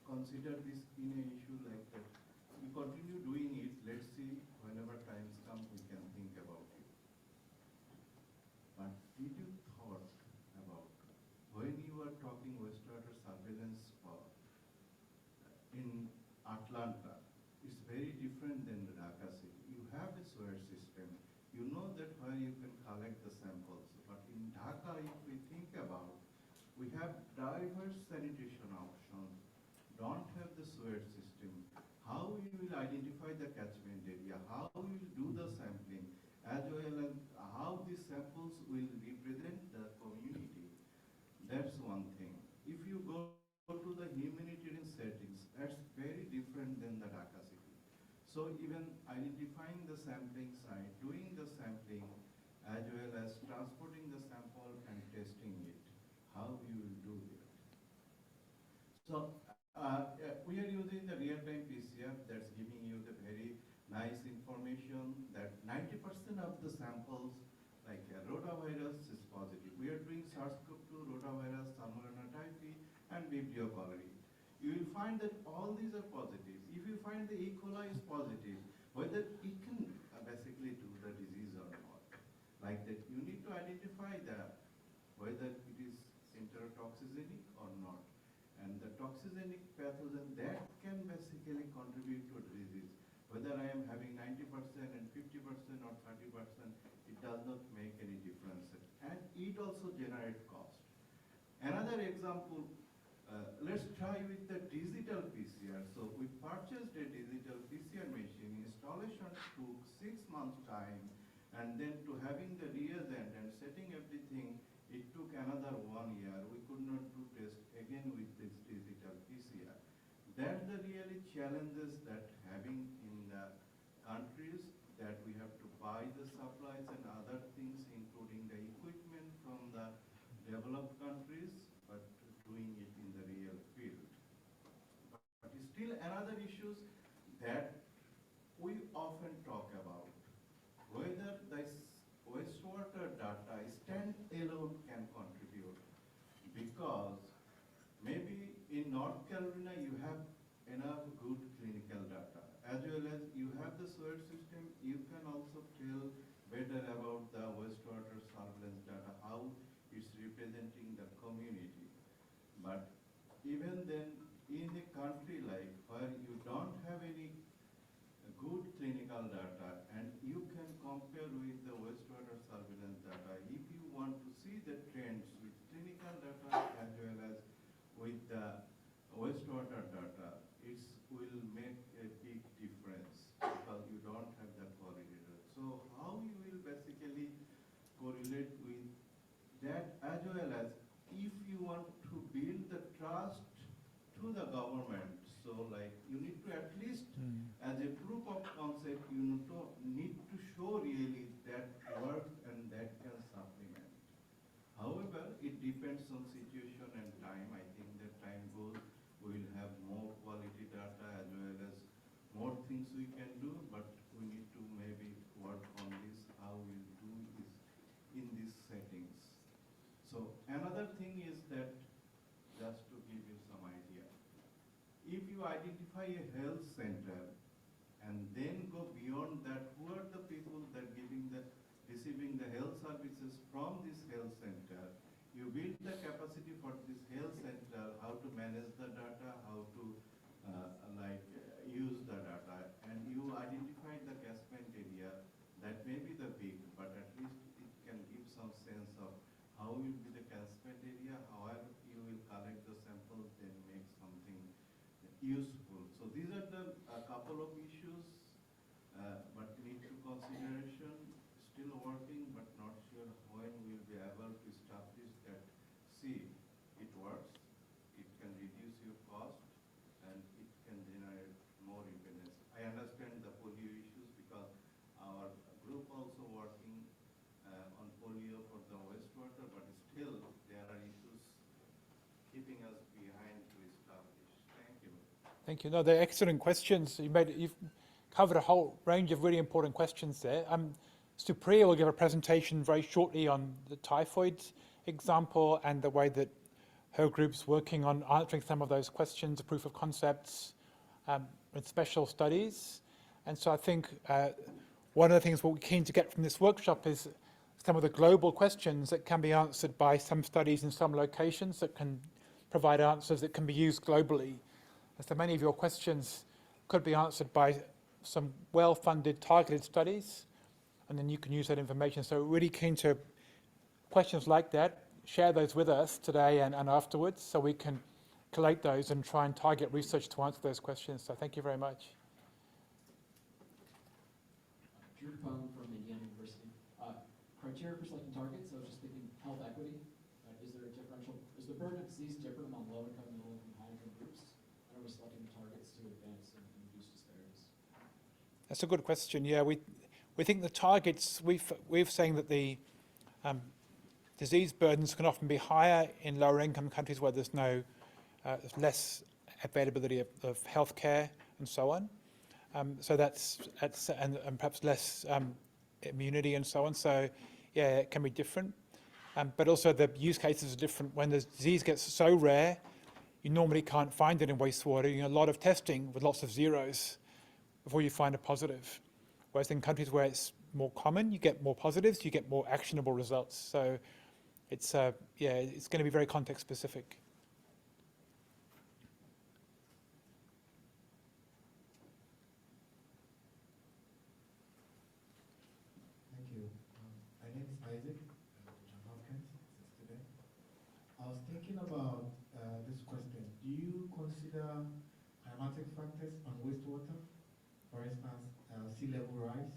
consider this in an issue like that. We continue doing it, let's see, whenever times come, we can think about it. But did you thought about when you are talking wastewater surveillance in Atlanta, it's very different than the Dhaka city. You have a sewer system. You know that where you can collect the samples. But in Dhaka, if we think about, we have diverse sanitation options, don't have the sewer system. How we will identify the catchment area, how we will do the sampling, as well as how these samples will represent the community. That's one thing. If you go to the humanitarian settings, that's very different than the Dhaka city. So even identifying the sampling site, doing the sampling, as well as transporting the sample and testing it, how you will do that. So we are using the real-time PCR that's giving you the very nice information that 90% of the samples, like rotavirus, is positive. We are doing SARS-CoV-2, rotavirus, Salmonella typhi, and Vibrio cholerae. You will find that all these are positive. If you find the E. coli is positive, whether it can basically do the disease or not. Like that, you need to identify whether it is enterotoxigenic or not. And the toxigenic pathogen that can basically contribute to disease. Whether I am having 90% and 50% or 30%, it does not make any difference. And it also generates cost. Another example, let's try with the digital PCR. So we purchased a digital PCR machine. Installation took 6 months time, and then to having the reagent and setting everything, it took another 1 year. We could not do test again with this digital PCR. That's the really challenges that having in the countries, that we have to buy the supplies and other things, including the equipment from the developed countries, but doing it in the real field. But still another issues that we often talk about, whether this wastewater data stand-alone can contribute, because maybe in North Carolina you have enough good clinical data, as well as you have the sewer system, you can also tell better about the wastewater surveillance data, how it's representing the community. But even then, in a country like where you don't have any good clinical data, and you can compare with the wastewater surveillance data, if you want to see the trends with clinical data as well as with the wastewater data, it will make a big difference because you don't have the correlator. So how you will basically correlate with that, as well as if you want to build the trust to the government, so like you need to at least as a proof of concept, you need to show really that works and that can supplement. However, it depends on situation and time. I think that time goes, we will have more quality data as well as more things we can do, but we need to maybe work on this, how we'll do this in these settings. So another thing is that, just to give you some idea, if you identify a health center and then go beyond that, who are the people that receiving the health services from this health center, you build the capacity for this health center, how to manage the data, how to use the data, and you identify the catchment area that may be the big, but at least it can give some sense of how will be the catchment area, how you will collect the samples, then make something useful. So these are the couple of issues, but need to consideration. Still working, but not sure when we'll be able to establish that. See, it works. It can reduce your cost, and it can generate more independence. I understand the polio issues because our group also working on polio for the wastewater, but still there are issues keeping us behind to establish. Thank you. Thank you. No, they're excellent questions. You've covered a whole range of really important questions there. Supriya will give a presentation very shortly on the typhoid example and the way that her group's working on answering some of those questions, proof of concepts, with special studies. And so I think one of the things we're keen to get from this workshop is some of the global questions that can be answered by some studies in some locations that can provide answers that can be used globally. And so many of your questions could be answered by some well-funded targeted studies, and then you can use that information. So really keen to questions like that, share those with us today and afterwards, so we can collate those and try and target research to answer those questions. So thank you very much. Drew Capone from Indiana University. Criteria for selecting targets, I was just thinking health equity. Is there a differential, is the burden of disease different among low income, middle income, high income groups? And are we selecting targets to advance and reduce disparities? That's a good question. Yeah, we think the targets, we're saying that the disease burdens can often be higher in lower income countries where there's less availability of healthcare and so on. So that's and perhaps less immunity and so on. So yeah, it can be different. But also the use cases are different. When the disease gets so rare, you normally can't find it in wastewater. You know, a lot of testing with lots of zeros before you find a positive. Whereas in countries where it's more common, you get more positives, you get more actionable results. So it's it's going to be very context specific. Thank you. My name is Isaac, John Hopkins, student. I was thinking about this question climatic factors on wastewater? For instance, sea level rise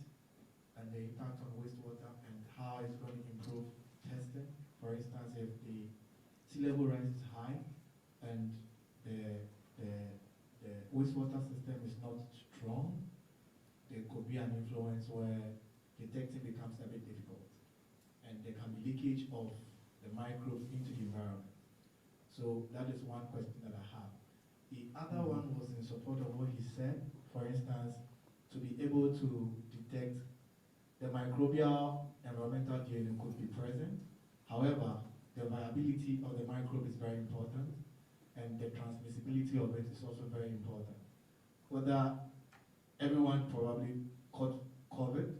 and the impact on wastewater and how it's going to improve testing. For instance, if the sea level rise is high and the wastewater system is not strong, there could be an influence where detecting becomes a bit difficult. And there can be leakage of the microbes into the environment. So that is one question that I have. The other one was in support of what he said. For instance, to be able to detect the microbial environmental DNA could be present. However, the viability of the microbe is very important, and the transmissibility of it is also very important. Whether everyone probably caught COVID,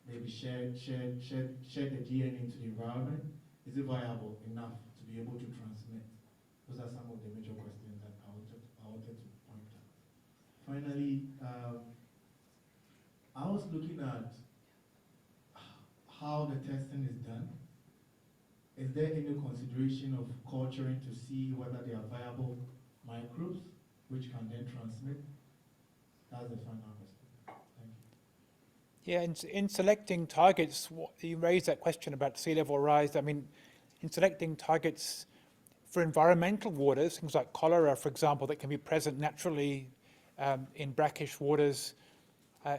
maybe shared the DNA into the environment, is it viable enough to be able to transmit? Those are some of the major questions that I wanted to point out. Finally, I was looking at how the testing is done. Is there any consideration of culturing to see whether they are viable microbes which can then transmit? That's the final question. Thank you. Yeah, in selecting targets, you raised that question about sea level rise. I mean, in selecting targets for environmental waters, things like cholera, for example, that can be present naturally in brackish waters,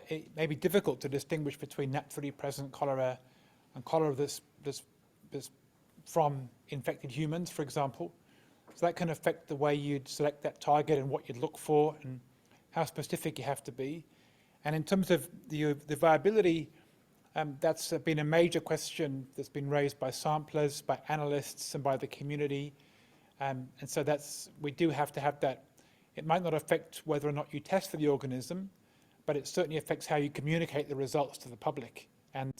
it may be difficult to distinguish between naturally present cholera and cholera that's from infected humans, for example. So that can affect the way you'd select that target and what you'd look for and how specific you have to be. And in terms of the viability, that's been a major question that's been raised by samplers, by analysts, and by the community. And so we do have to have that. It might not affect whether or not you test for the organism, but it certainly affects how you communicate the results to the public. And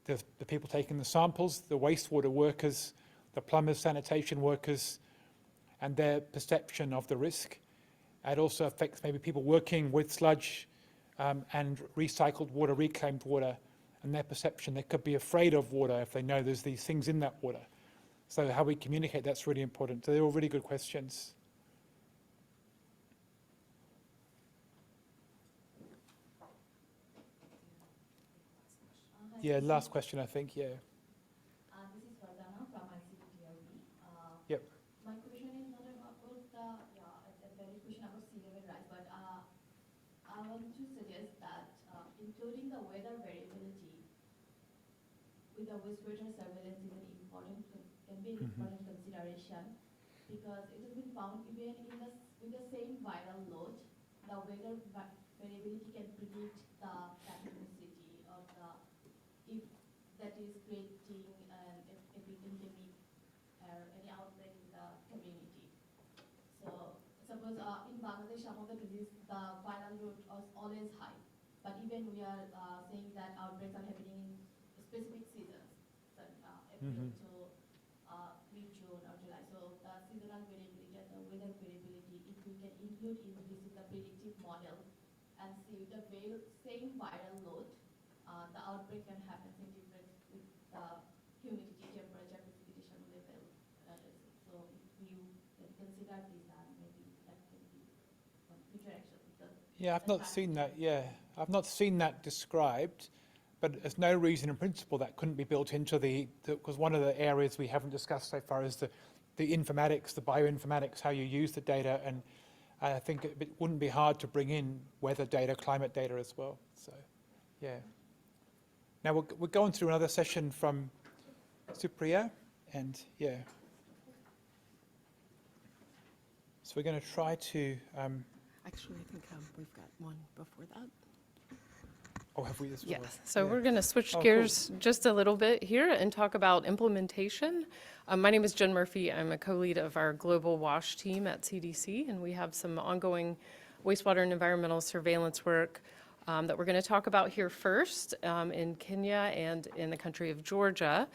the people taking the samples, the wastewater workers, the plumbers, sanitation workers, and their perception of the risk. It also affects maybe people working with sludge and recycled water, reclaimed water, and their perception. They could be afraid of water if they know there's these things in that water. So how we communicate, that's really important. So they're all really good questions. Yeah, last question, I think, yeah. This is Vardhana from ICTRB. Yep. My question is not about a valid question about sea level rise, but I want to suggest that including the weather variability with the wastewater surveillance is an important, can be an important consideration, because it has been found even with the same viral load, the weather variability can predict the pathogenicity of the, if that is creating an epidemic or any outbreak in the community. So suppose in Bangladesh, some of the disease, the viral load was always high, but even we are saying that outbreaks are happening in specific seasons, so April to mid-June or July. So the seasonal variability and the weather variability, if we can include in this in the predictive model and see the same viral load, the outbreak can happen in different with the humidity, temperature, precipitation level. So if you can consider this, and maybe that can be one future action. Yeah, I've not seen that. Yeah, I've not seen that described, but there's no reason in principle that couldn't be built into because one of the areas we haven't discussed so far is the informatics, the bioinformatics, how you use the data, and I think it wouldn't be hard to bring in weather data, climate data as well. So, yeah. Now we're going through another session from Supriya, and yeah. So we're going to try to. Actually, I think we've got one before that. Oh, have we this one? Yes. So Yeah. we're going to switch Oh, gears just a little bit here and talk about implementation. My name is Jen Murphy. I'm a co-lead of our global WASH team at CDC, and we have some ongoing wastewater and environmental surveillance work that we're going to talk about here first in Kenya and in the country of Georgia.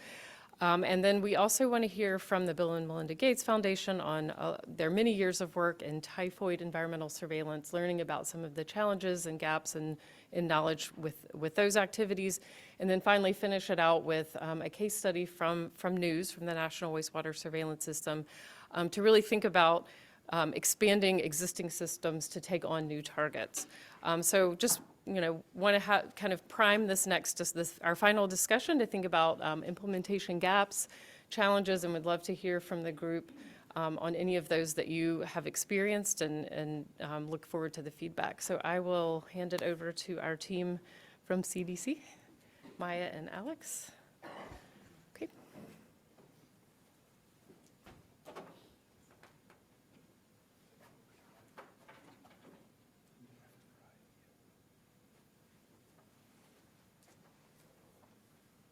And then we also want to hear from the Bill and Melinda Gates Foundation on their many years of work in typhoid environmental surveillance, learning about some of the challenges and gaps in knowledge with those activities. And then finally finish it out with a case study from NEWS, from the National Wastewater Surveillance System, to really think about expanding existing systems to take on new targets. So just want to kind of prime this our final discussion to think about implementation gaps, challenges, and would love to hear from the group on any of those that you have experienced, and look forward to the feedback. So I will hand it over to our team from CDC, Maya and Alex. Okay.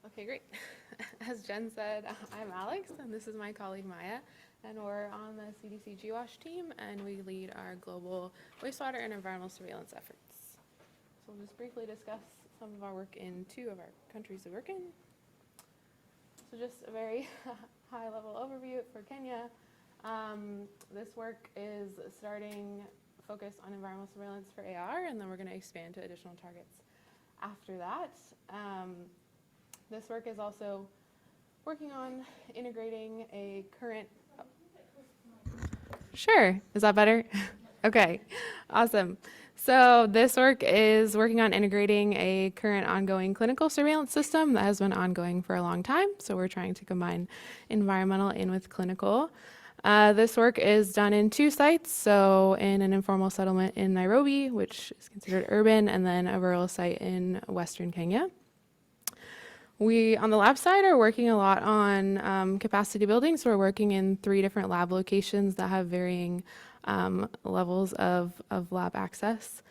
Okay, great. As Jen said, I'm Alex, and this is my colleague Maya, and we're on the CDC GWASH team, and we lead our global wastewater and environmental surveillance efforts. So we'll just briefly discuss some of our work in 2 of our countries we work in. So just a very high-level overview for Kenya. This work is starting focus on environmental surveillance for AR, and then we're going to expand to additional targets after that. This work is also working on integrating a current... Sure, is that better? Okay, awesome. So this work is working on integrating a current ongoing clinical surveillance system that has been ongoing for a long time. So we're trying to combine environmental in with clinical. This work is done in 2 sites, so in an informal settlement in Nairobi, which is considered urban, and then a rural site in Western Kenya. We, on the lab side, are working a lot on capacity building. So we're working in 3 different lab locations that have varying levels of lab access.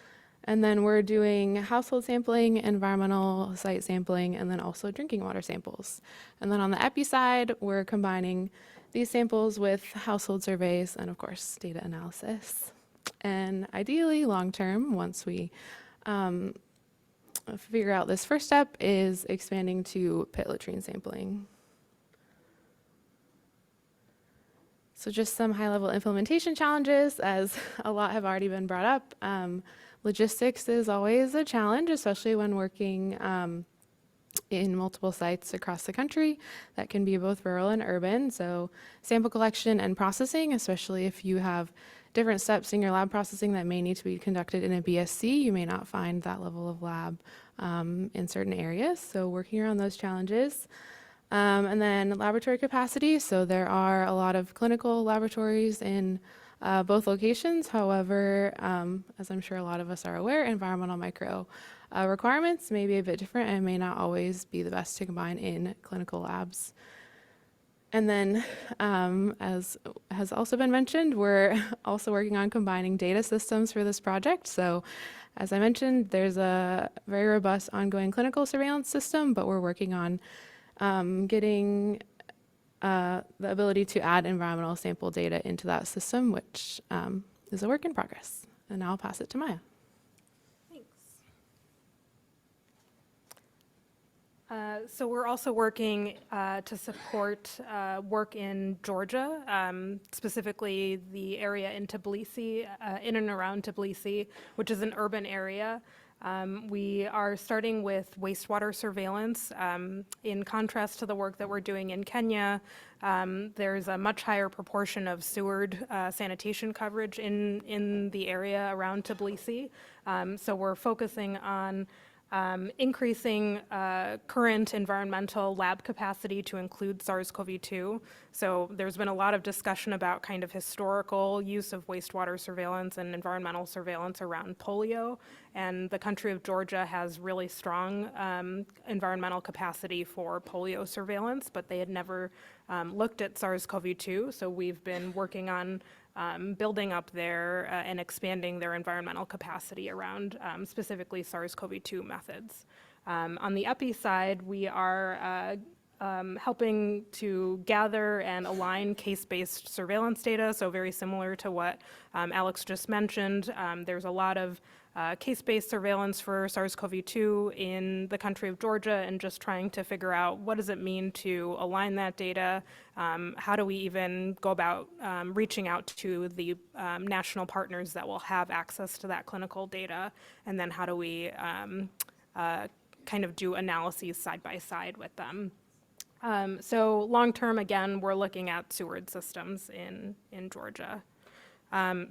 And then we're doing household sampling, environmental site sampling, and then also drinking water samples. And then on the epi side, we're combining these samples with household surveys and, of course, data analysis. And ideally, long term, once we figure out this first step, is expanding to pit latrine sampling. So just some high-level implementation challenges, as a lot have already been brought up. Logistics is always a challenge, especially when working in multiple sites across the country that can be both rural and urban. So sample collection and processing, especially if you have different steps in your lab processing that may need to be conducted in a BSC, you may not find that level of lab in certain areas. So working around those challenges. And then laboratory capacity. So there are a lot of clinical laboratories in both locations. However, as I'm sure a lot of us are aware, environmental micro requirements may be a bit different and may not always be the best to combine in clinical labs. And then, as has also been mentioned, we're also working on combining data systems for this project. So, as I mentioned, there's a very robust ongoing clinical surveillance system, but we're working on getting the ability to add environmental sample data into that system, which is a work in progress. And now I'll pass it to Maya. So we're also working to support work in Georgia, specifically the area in Tbilisi, in and around Tbilisi, which is an urban area. We are starting with wastewater surveillance. In contrast to the work that we're doing in Kenya, there's a much higher proportion of sewered sanitation coverage in the area around Tbilisi. So we're focusing on increasing current environmental lab capacity to include SARS-CoV-2. So there's been a lot of discussion about kind of historical use of wastewater surveillance and environmental surveillance around polio. And the country of Georgia has really strong environmental capacity for polio surveillance, but they had never looked at SARS-CoV-2. So we've been working on building up their and expanding their environmental capacity around specifically SARS-CoV-2 methods. On the EPI side, we are helping to gather and align case-based surveillance data, so very similar to what Alex just mentioned. There's a lot of case-based surveillance for SARS-CoV-2 in the country of Georgia, and just trying to figure out what does it mean to align that data, how do we even go about reaching out to the national partners that will have access to that clinical data, and then how do we kind of do analyses side by side with them. So long term, again, we're looking at sewered systems in Georgia.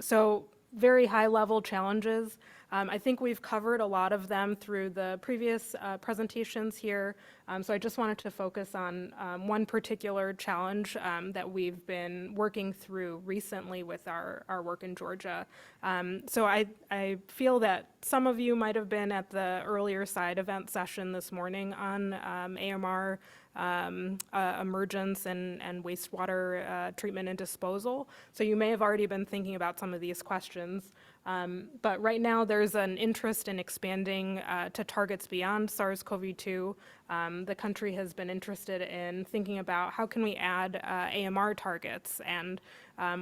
So very high-level challenges. I think we've covered a lot of them through the previous presentations here. So I just wanted to focus on one particular challenge that we've been working through recently with our work in Georgia. So I feel that some of you might have been at the earlier side event session this morning on AMR emergence and wastewater treatment and disposal. So you may have already been thinking about some of these questions. But right now there's an interest in expanding to targets beyond SARS-CoV-2. The country has been interested in thinking about how can we add AMR targets. And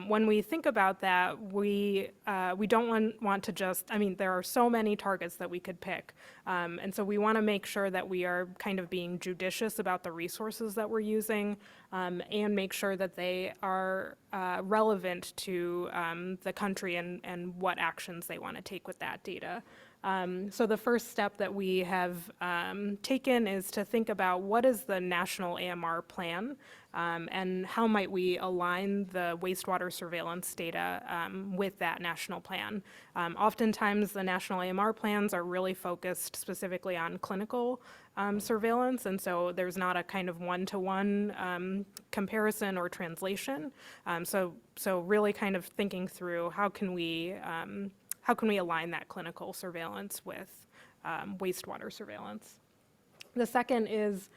when we think about that, we don't want to just, I mean, there are so many targets that we could pick. And so we want to make sure that we are kind of being judicious about the resources that we're using and make sure that they are relevant to the country and what actions they want to take with that data. So the first step that we have taken is to think about what is the national AMR plan and how might we align the wastewater surveillance data with that national plan. Oftentimes the national AMR plans are really focused specifically on clinical surveillance, and so there's not a kind of one-to-one comparison or translation. So really kind of thinking through how can we align that clinical surveillance with wastewater surveillance. The second is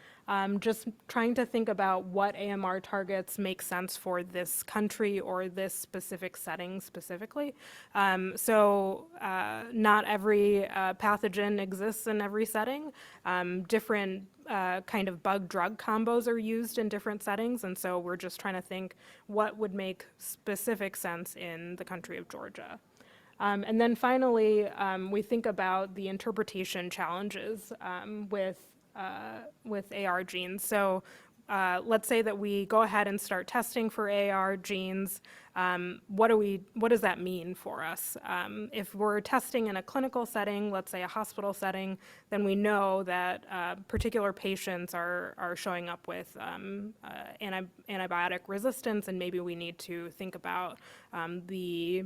just trying to think about what AMR targets make sense for this country or this specific setting specifically. So not every pathogen exists in every setting. Different kind of bug-drug combos are used in different settings, and so we're just trying to think what would make specific sense in the country of Georgia. And then finally, we think about the interpretation challenges with AR genes. So let's say that we go ahead and start testing for AR genes. What does that mean for us? If we're testing in a clinical setting, let's say a hospital setting, then we know that particular patients are showing up with antibiotic resistance, and maybe we need to think about the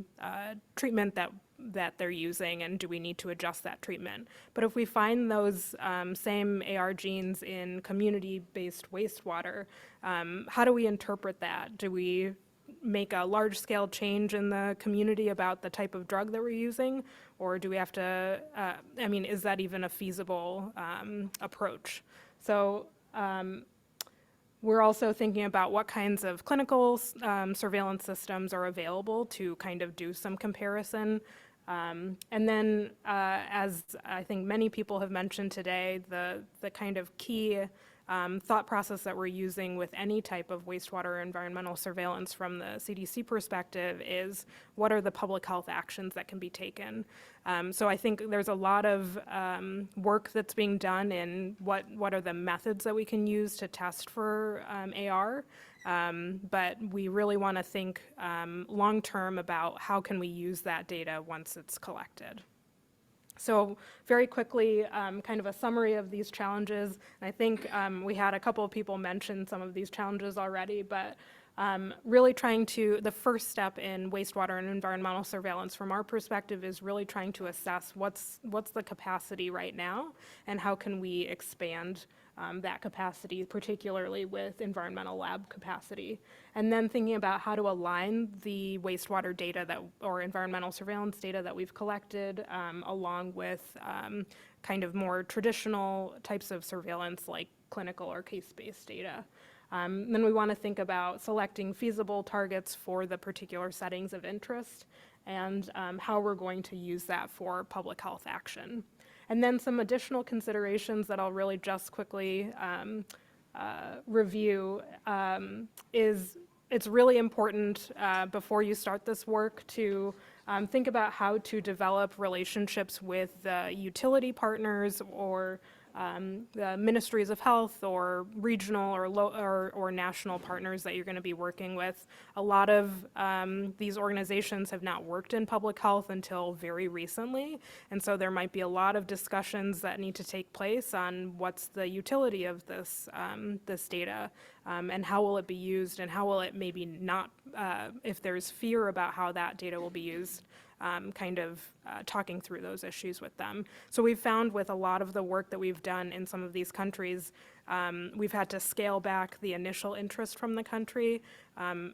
treatment that they're using, and do we need to adjust that treatment. But if we find those same AR genes in community-based wastewater, how do we interpret that? Do we make a large-scale change in the community about the type of drug that we're using, or do we have to, I mean, is that even a feasible approach? So we're also thinking about what kinds of clinical surveillance systems are available to kind of do some comparison. And then, as I think many people have mentioned today, the kind of key thought process that we're using with any type of wastewater or environmental surveillance from the CDC perspective is what are the public health actions that can be taken. So I think there's a lot of work that's being done in what are the methods that we can use to test for AR. But we really want to think long-term about how can we use that data once it's collected. So very quickly, kind of a summary of these challenges. I think we had a couple of people mention some of these challenges already, but really trying to, the first step in wastewater and environmental surveillance from our perspective is really trying to assess what's the capacity right now and how can we expand that capacity, particularly with environmental lab capacity. And then thinking about how to align the wastewater data or environmental surveillance data that we've collected along with kind of more traditional types of surveillance like clinical or case-based data. Then we want to think about selecting feasible targets for the particular settings of interest and how we're going to use that for public health action. And then some additional considerations that I'll really just quickly review is it's really important before you start this work to think about how to develop relationships with utility partners or the ministries of health or regional or national partners that you're going to be working with. A lot of these organizations have not worked in public health until very recently, and so there might be a lot of discussions that need to take place on what's the utility of this data and how will it be used, and how will it maybe not, if there's fear about how that data will be used, talking through those issues with them. So we've found with a lot of the work that we've done in some of these countries, we've had to scale back the initial interest from the country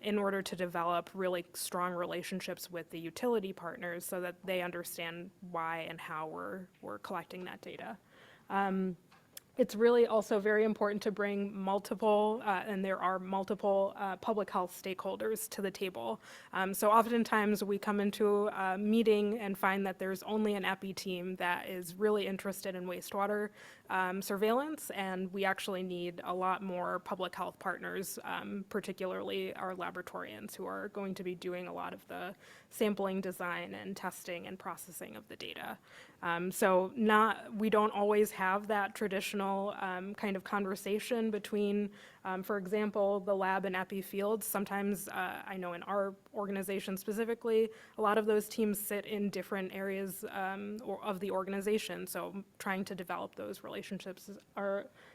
in order to develop really strong relationships with the utility partners so that they understand why and how we're collecting that data. It's really also very important to bring multiple, and there are multiple public health stakeholders to the table. So oftentimes we come into a meeting and find that there's only an EPI team that is really interested in wastewater surveillance, and we actually need a lot more public health partners, particularly our laboratorians who are going to be doing a lot of the sampling, design, and testing and processing of the data. So we don't always have that traditional kind of conversation between, for example, the lab and EPI fields. Sometimes, I know in our organization specifically, a lot of those teams sit in different areas of the organization. So trying to develop those relationships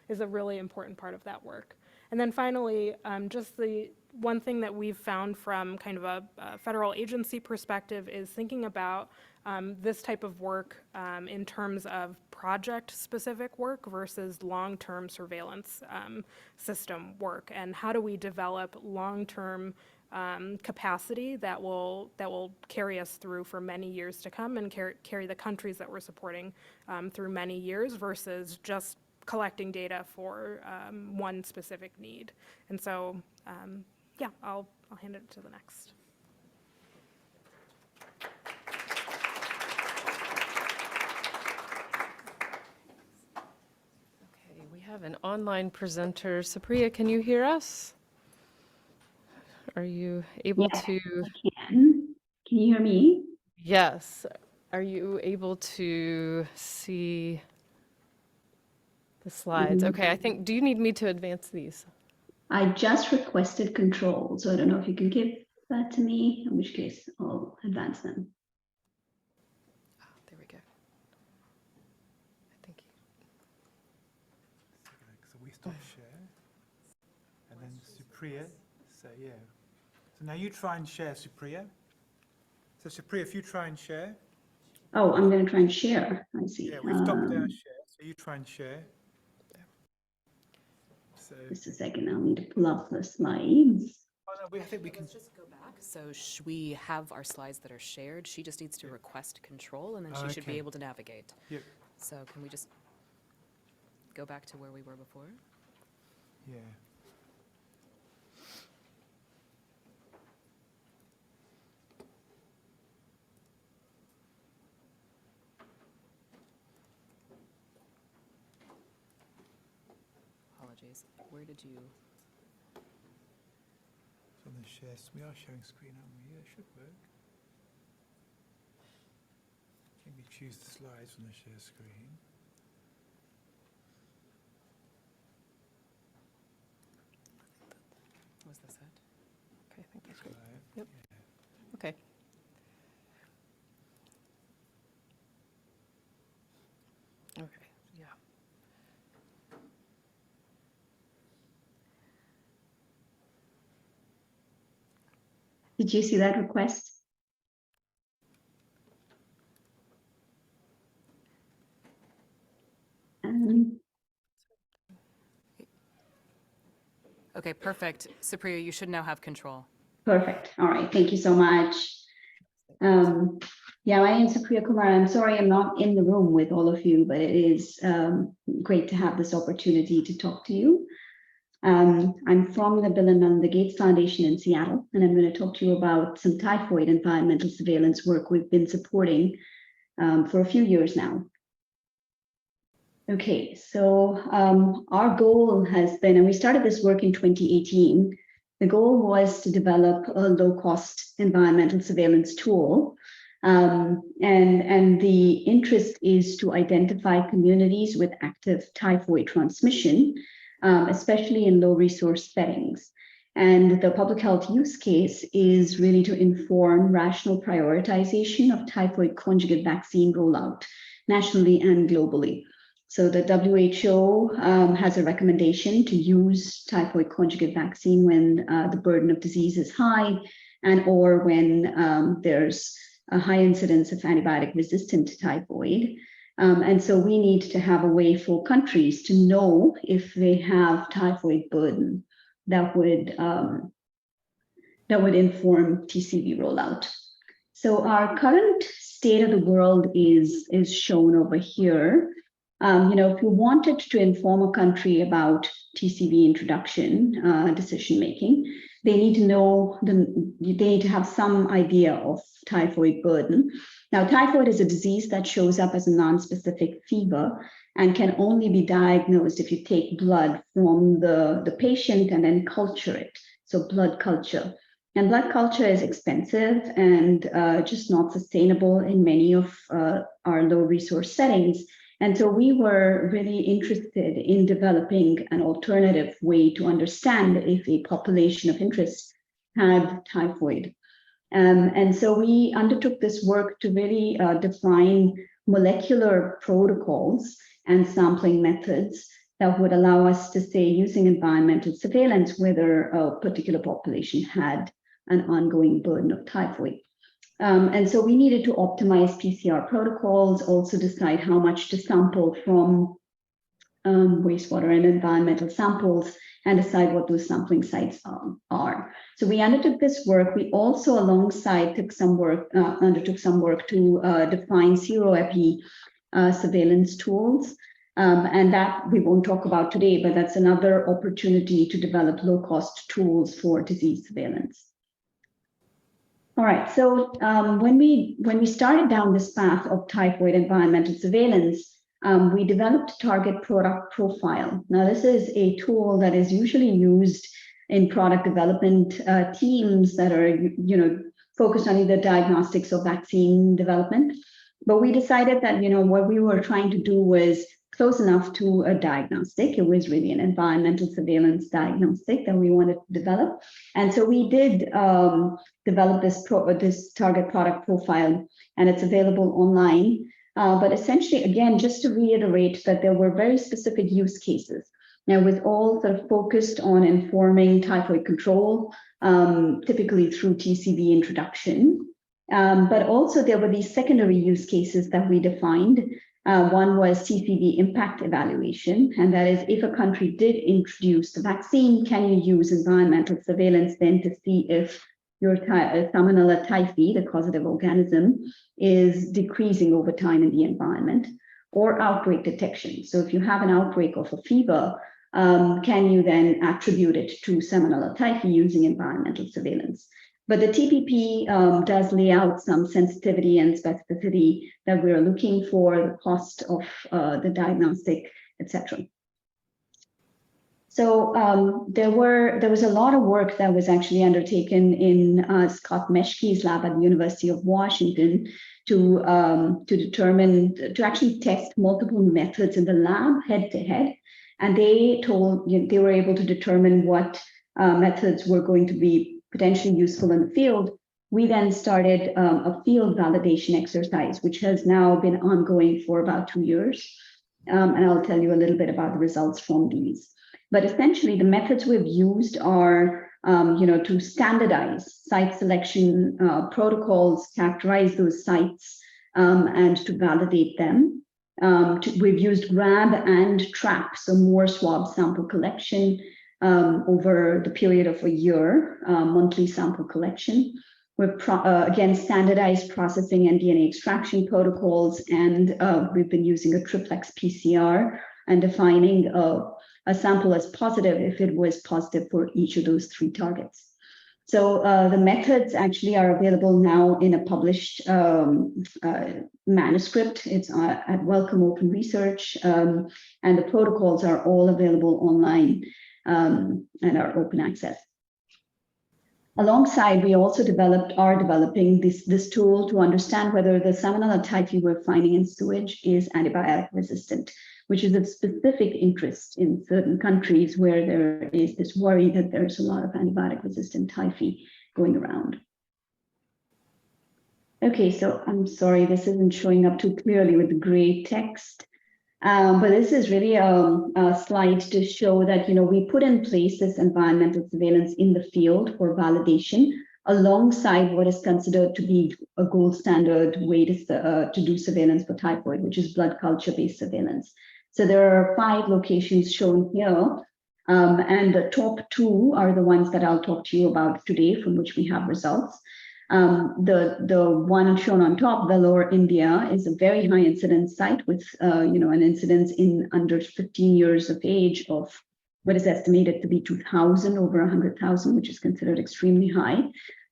is a really important part of that work. And then finally, just the one thing that we've found from kind of a federal agency perspective is thinking about this type of work in terms of project-specific work versus long-term surveillance system work, and how do we develop long-term capacity that will carry us through for many years to come and carry the countries that we're supporting through many years versus just collecting data for one specific need. And so, yeah, I'll hand it to the next. Okay, we have an online presenter. Supriya, can you hear us? Are you able to? I can. Can you hear me? Yes. Are you able to see the slides? Okay, I think, do you need me to advance these? I just requested control, so I don't know if you can give that to me, in which case I'll advance them. Oh, there we go. I think. So we stop share, and then Supriya, so yeah. So now you try and share, Supriya. So Supriya, if you try and share. Oh, I'm going to try and share. I see. Yeah, we've stopped our share, so you try and share. So, just a second, I'll need to pull up the slides. Oh no, I think we can. Let's just go back. So we have our slides that are shared. She just needs to request control, and then she should be able to navigate. Yep. So can we just go back to where we were before? Yeah. Apologies. Where did you? So on the share, we are sharing screen, aren't we? Yeah, it should work. Can we choose the slides from the share screen? Was this it? Okay, I think that's great. Right. Yep. Yeah. Okay. Okay, yeah. Did you see that request? Okay, perfect. Supriya, you should now have control. Perfect. All right. Thank you so much. Yeah, my name is Supriya Kumar. I'm sorry I'm not in the room with all of you, but it is great to have this opportunity to talk to you. I'm from the Bill and Melinda Gates Foundation in Seattle, and I'm going to talk to you about some typhoid environmental surveillance work we've been supporting for a few years now. Okay, so our goal has been, and we started this work in 2018, the goal was to develop a low-cost environmental surveillance tool. And the interest is to identify communities with active typhoid transmission, especially in low-resource settings. And the public health use case is really to inform rational prioritization of typhoid conjugate vaccine rollout nationally and globally. So the WHO has a recommendation to use typhoid conjugate vaccine when the burden of disease is high, and or when there's a high incidence of antibiotic-resistant typhoid. And so we need to have a way for countries to know if they have typhoid burden that would inform TCV rollout. So our current state of the world is shown over here. If you wanted to inform a country about TCV introduction decision making, they need to know they need to have some idea of typhoid burden. Now, typhoid is a disease that shows up as a non-specific fever and can only be diagnosed if you take blood from the patient and then culture it. So blood culture. And blood culture is expensive and just not sustainable in many of our low resource settings. And so we were really interested in developing an alternative way to understand if a population of interest had typhoid. And so we undertook this work to really define molecular protocols and sampling methods that would allow us to say, using environmental surveillance, whether a particular population had an ongoing burden of typhoid. And so we needed to optimize PCR protocols, also decide how much to sample from wastewater and environmental samples, and decide what those sampling sites are. So we undertook this work. We also, alongside, undertook some work to define zero-epi surveillance tools. And that we won't talk about today, but that's another opportunity to develop low-cost tools for disease surveillance. All right, so when we started down this path of typhoid environmental surveillance, we developed a target product profile. Now, this is a tool that is usually used in product development teams that are, focused on either diagnostics or vaccine development. But we decided that, what we were trying to do was close enough to a diagnostic. It was really an environmental surveillance diagnostic that we wanted to develop. And so we did develop this target product profile, and it's available online. But essentially, again, just to reiterate that there were very specific use cases. Now, with all sort of focused on informing typhoid control, typically through TCV introduction. But also there were these secondary use cases that we defined. One was TCV impact evaluation, and that is, if a country did introduce the vaccine, can you use environmental surveillance then to see if your Salmonella typhi, the causative organism, is decreasing over time in the environment, or outbreak detection. So if you have an outbreak of a fever, can you then attribute it to Salmonella typhi using environmental surveillance? But the TPP does lay out some sensitivity and specificity that we're looking for, the cost of the diagnostic, etc. So there was a lot of work that was actually undertaken in Scott Meschke's lab at the University of Washington to actually test multiple methods in the lab head to head, and they were able to determine what methods were going to be potentially useful in the field. We then started a field validation exercise, which has now been ongoing for about 2 years. And I'll tell you a little bit about the results from these. But essentially, the methods we've used are, to standardize site selection protocols, characterize those sites, and to validate them. We've used grab and trap, so more swab sample collection, over the period of a year, monthly sample collection. We've again standardized processing and DNA extraction protocols, and we've been using a triplex PCR and defining a sample as positive if it was positive for each of those 3 targets. So the methods actually are available now in a published manuscript. It's at Wellcome Open Research, and the protocols are all available online. And are open access. Alongside, we also are developing this tool to understand whether the Salmonella typhi we're finding in sewage is antibiotic resistant, which is of specific interest in certain countries where there is this worry that there's a lot of antibiotic resistant typhi going around. Okay, so I'm sorry, this isn't showing up too clearly with the gray text. But this is really a slide to show that, we put in place this environmental surveillance in the field for validation alongside what is considered to be a gold standard way to do surveillance for typhoid, which is blood culture-based surveillance. So there are 5 locations shown here, and the top 2 are the ones that I'll talk to you about today, from which we have results. The one shown on top, Vellore, India, is a very high incidence site with, an incidence in under 15 years of age of what is estimated to be 2,000 over 100,000, which is considered extremely high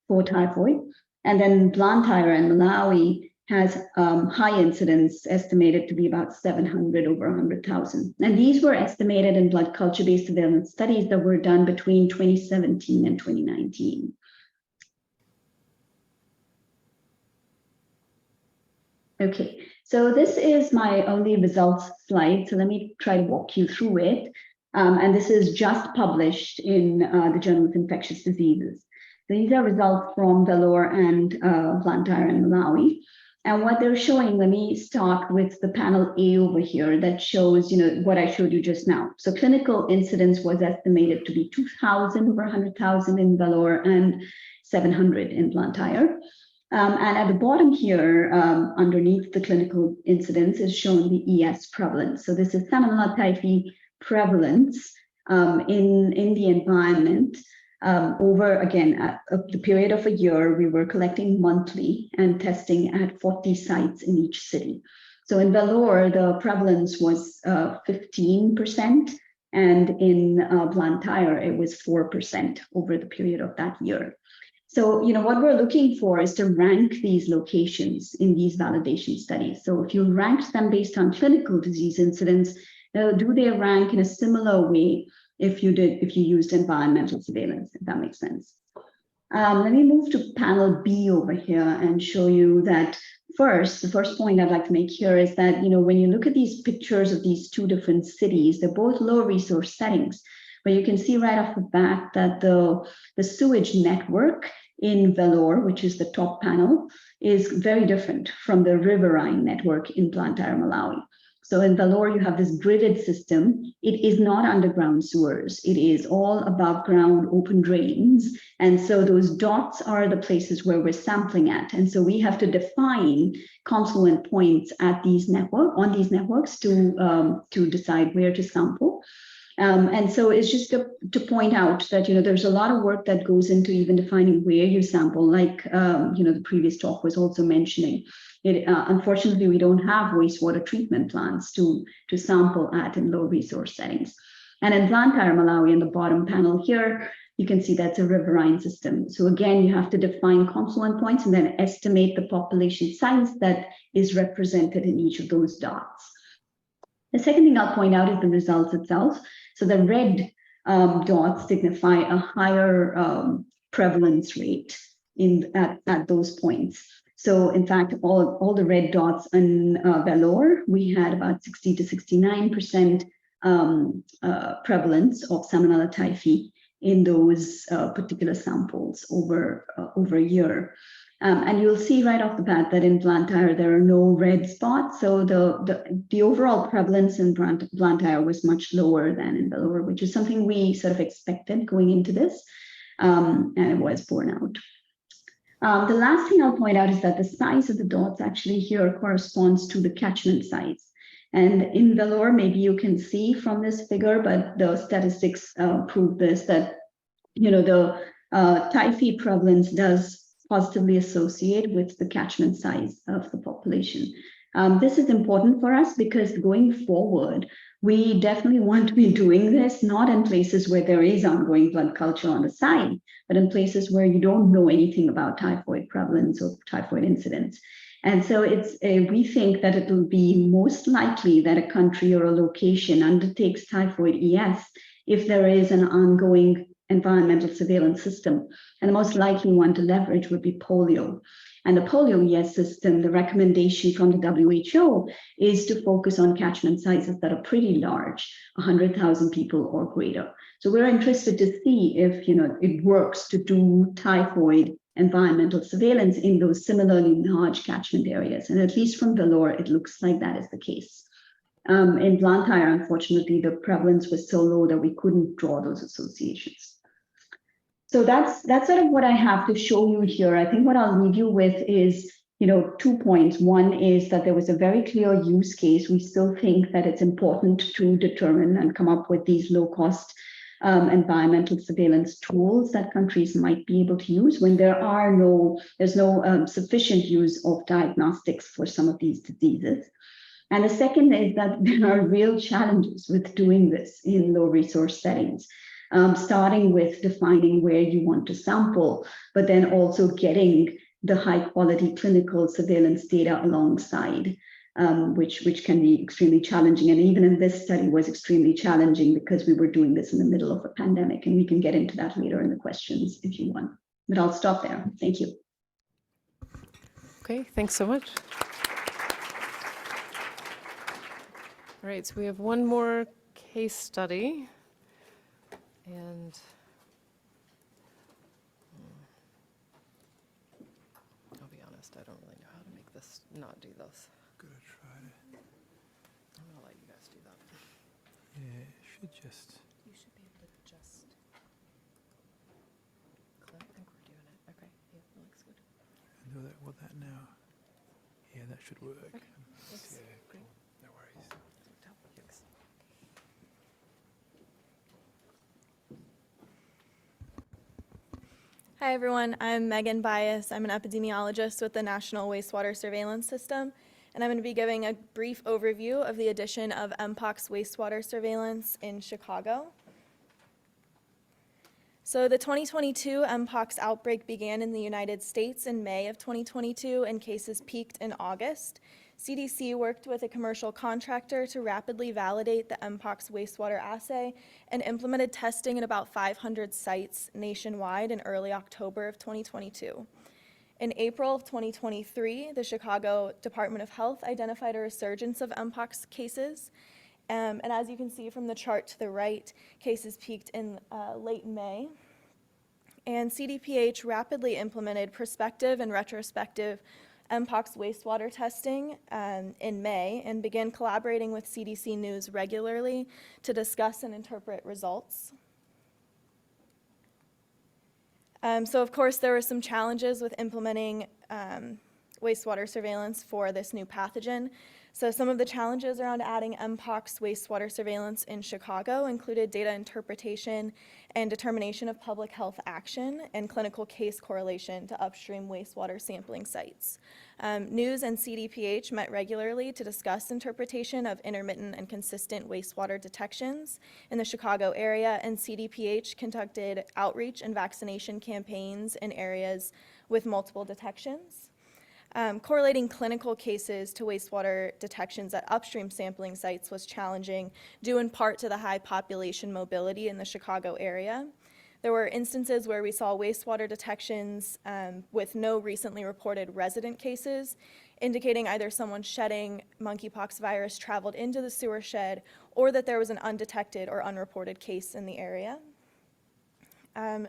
for typhoid. And then Blantyre in Malawi has high incidence, estimated to be about 700 over 100,000. And these were estimated in blood culture-based surveillance studies that were done between 2017 and 2019. Okay, so this is my only results slide. So let me try to walk you through it. And this is just published in the Journal of Infectious Diseases. These are results from Vellore and Blantyre and Malawi. And what they're showing, let me start with the panel A over here that shows, what I showed you just now. So clinical incidence was estimated to be 2,000 over 100,000 in Vellore and 700 in Blantyre. And at the bottom here, underneath the clinical incidence, is shown the ES prevalence. So this is Salmonella typhi prevalence in the environment. Over, again, at the period of a year, we were collecting monthly and testing at 40 sites in each city. So in Vellore, the prevalence was 15%, and in Blantyre, it was 4% over the period of that year. So, what we're looking for is to rank these locations in these validation studies. So if you ranked them based on clinical disease incidence, do they rank in a similar way if you used environmental surveillance, if that makes sense? Let me move to panel B over here and show you that the first point I'd like to make here is that, when you look at these pictures of these 2 different cities, they're both low resource settings, but you can see right off the bat that the sewage network in Vellore, which is the top panel, is very different from the riverine network in Blantyre, Malawi. So in Vellore, you have this gridded system. It is not underground sewers. It is all above ground open drains. And so those dots are the places where we're sampling at. And so we have to define confluent points at these networks to decide where to sample. And so it's just to point out that, there's a lot of work that goes into even defining where you sample, like, the previous talk was also mentioning. Unfortunately, we don't have wastewater treatment plants to sample at in low resource settings. And in Blantyre, Malawi, in the bottom panel here, you can see that's a riverine system. So again, you have to define confluent points and then estimate the population size that is represented in each of those dots. The second thing I'll point out is the results itself. So the red dots signify a higher prevalence rate at those points. So in fact, all the red dots in Vellore, we had about 60 to 69% prevalence of Salmonella typhi in those particular samples over a year. And you'll see right off the bat that in Blantyre, there are no red spots. So the overall prevalence in Blantyre was much lower than in Vellore, which is something we sort of expected going into this, and it was borne out. The last thing I'll point out is that the size of the dots actually here corresponds to the catchment size. And in Vellore, maybe you can see from this figure, but the statistics prove this, that the typhi prevalence does positively associate with the catchment size of the population. This is important for us because going forward, we definitely want to be doing this, not in places where there is ongoing blood culture on the side, but in places where you don't know anything about typhoid prevalence or typhoid incidence. And so we think that it will be most likely that a country or a location undertakes typhoid ES if there is an ongoing environmental surveillance system. And the most likely one to leverage would be polio. And the polio ES system, the recommendation from the WHO is to focus on catchment sizes that are pretty large, 100,000 people or greater. So we're interested to see if it works to do typhoid environmental surveillance in those similarly large catchment areas. And at least from Vellore, it looks like that is the case. In Blantyre, unfortunately, the prevalence was so low that we couldn't draw those associations. So that's sort of what I have to show you here. I think what I'll leave you with is, 2 points. One is that there was a very clear use case. We still think that it's important to determine and come up with these low-cost environmental surveillance tools that countries might be able to use when there's no sufficient use of diagnostics for some of these diseases. And the second is that there are real challenges with doing this in low resource settings, starting with defining where you want to sample, but then also getting the high quality clinical surveillance data alongside, which can be extremely challenging. And even in this study was extremely challenging because we were doing this in the middle of a pandemic, and we can get into that later in the questions if you want. But I'll stop there. Thank you. Okay, thanks so much. All right, so we have one more case study, and I'll be honest, I don't really know how to make this not do this. Gonna try to. I'm gonna let you guys do that. Yeah, it should just. You should be able to just click. I think we're doing it. Okay, yeah, that looks good. Do that. What that now? Yeah, that should work. Okay, thanks. Yeah, Great. no worries. Thanks. Hi everyone, I'm Megan Bias. I'm an epidemiologist with the National Wastewater Surveillance System, and I'm going to be giving a brief overview of the addition of MPOX wastewater surveillance in Chicago. So the 2022 MPOX outbreak began in the United States in May of 2022, and cases peaked in August. CDC worked with a commercial contractor to rapidly validate the MPOX wastewater assay and implemented testing at about 500 sites nationwide in early October of 2022. In April of 2023, the Chicago Department of Health identified a resurgence of MPOX cases. And as you can see from the chart to the right, cases peaked in late May. And CDPH rapidly implemented prospective and retrospective MPOX wastewater testing in May and began collaborating with CDC News regularly to discuss and interpret results. So of course there were some challenges with implementing wastewater surveillance for this new pathogen. So some of the challenges around adding MPOX wastewater surveillance in Chicago included data interpretation and determination of public health action and clinical case correlation to upstream wastewater sampling sites. News and CDPH met regularly to discuss interpretation of intermittent and consistent wastewater detections in the Chicago area, and CDPH conducted outreach and vaccination campaigns in areas with multiple detections. Correlating clinical cases to wastewater detections at upstream sampling sites was challenging, due in part to the high population mobility in the Chicago area. There were instances where we saw wastewater detections with no recently reported resident cases, indicating either someone shedding monkeypox virus traveled into the sewer shed, or that there was an undetected or unreported case in the area.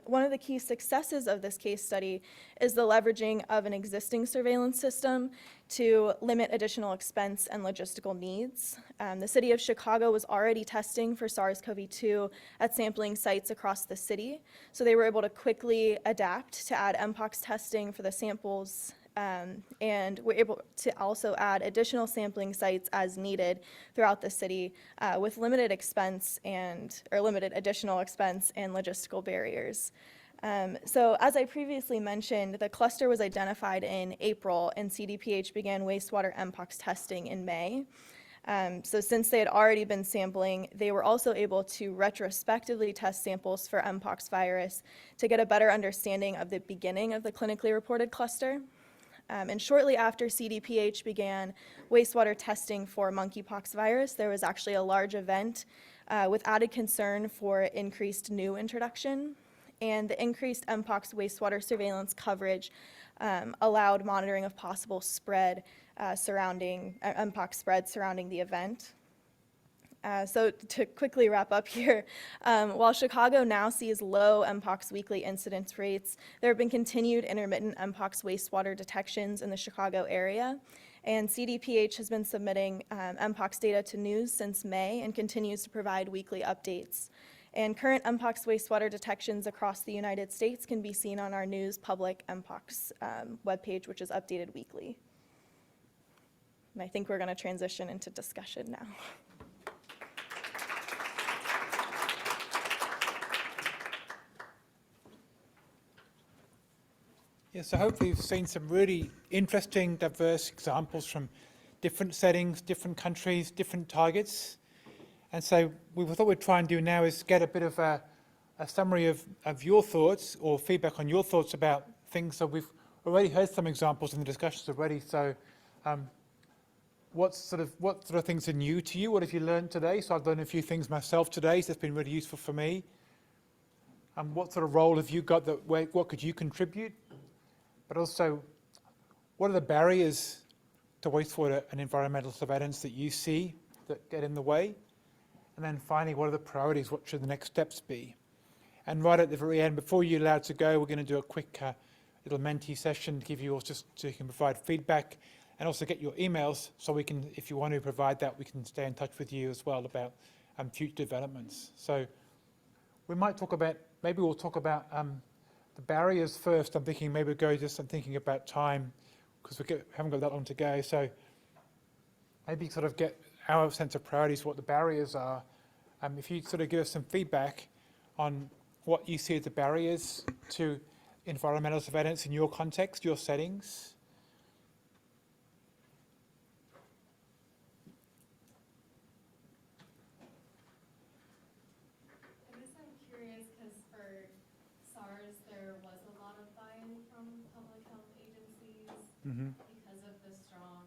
One of the key successes of this case study is the leveraging of an existing surveillance system to limit additional expense and logistical needs. The city of Chicago was already testing for SARS-CoV-2 at sampling sites across the city, so they were able to quickly adapt to add MPOX testing for the samples, and we're able to also add additional sampling sites as needed throughout the city with limited additional expense and logistical barriers. So as I previously mentioned, the cluster was identified in April, and CDPH began wastewater MPOX testing in May. So since they had already been sampling, they were also able to retrospectively test samples for MPOX virus to get a better understanding of the beginning of the clinically reported cluster. And shortly after CDPH began wastewater testing for monkeypox virus, there was actually a large event with added concern for increased new introduction. And the increased MPOX wastewater surveillance coverage allowed monitoring of possible spread MPOX spread surrounding the event. So to quickly wrap up here, while Chicago now sees low MPOX weekly incidence rates, there have been continued intermittent MPOX wastewater detections in the Chicago area. And CDPH has been submitting mpox data to news since May and continues to provide weekly updates. And current mpox wastewater detections across the United States can be seen on our news public mpox webpage, which is updated weekly. And I think we're going to transition into discussion now. Yeah, so hopefully you've seen some really interesting, diverse examples from different settings, different countries, different targets. And so what we'd try and do now is get a bit of a summary of your thoughts or feedback on your thoughts about things. So we've already heard some examples in the discussions already. So what sort of things are new to you? What have you learned today? So I've learned a few things myself today, so it's been really useful for me. What sort of role have you got? What could you contribute? But also, what are the barriers to wastewater and environmental surveillance that you see that get in the way? And then finally, what are the priorities? What should the next steps be? And right at the very end, before you're allowed to go, we're going to do a quick little Menti session to give you all, just so you can provide feedback and also get your emails so we can, if you want to provide that, we can stay in touch with you as well about future developments. So we might talk about, maybe we'll talk about the barriers first. I'm thinking maybe we'll go I'm thinking about time because we haven't got that long to go. So maybe sort of get our sense of priorities, what the barriers are. If you sort of give us some feedback on what you see as the barriers to environmental surveillance in your context, your settings. I guess I'm curious because for SARS, there was a lot of buy-in from public health agencies because of the strong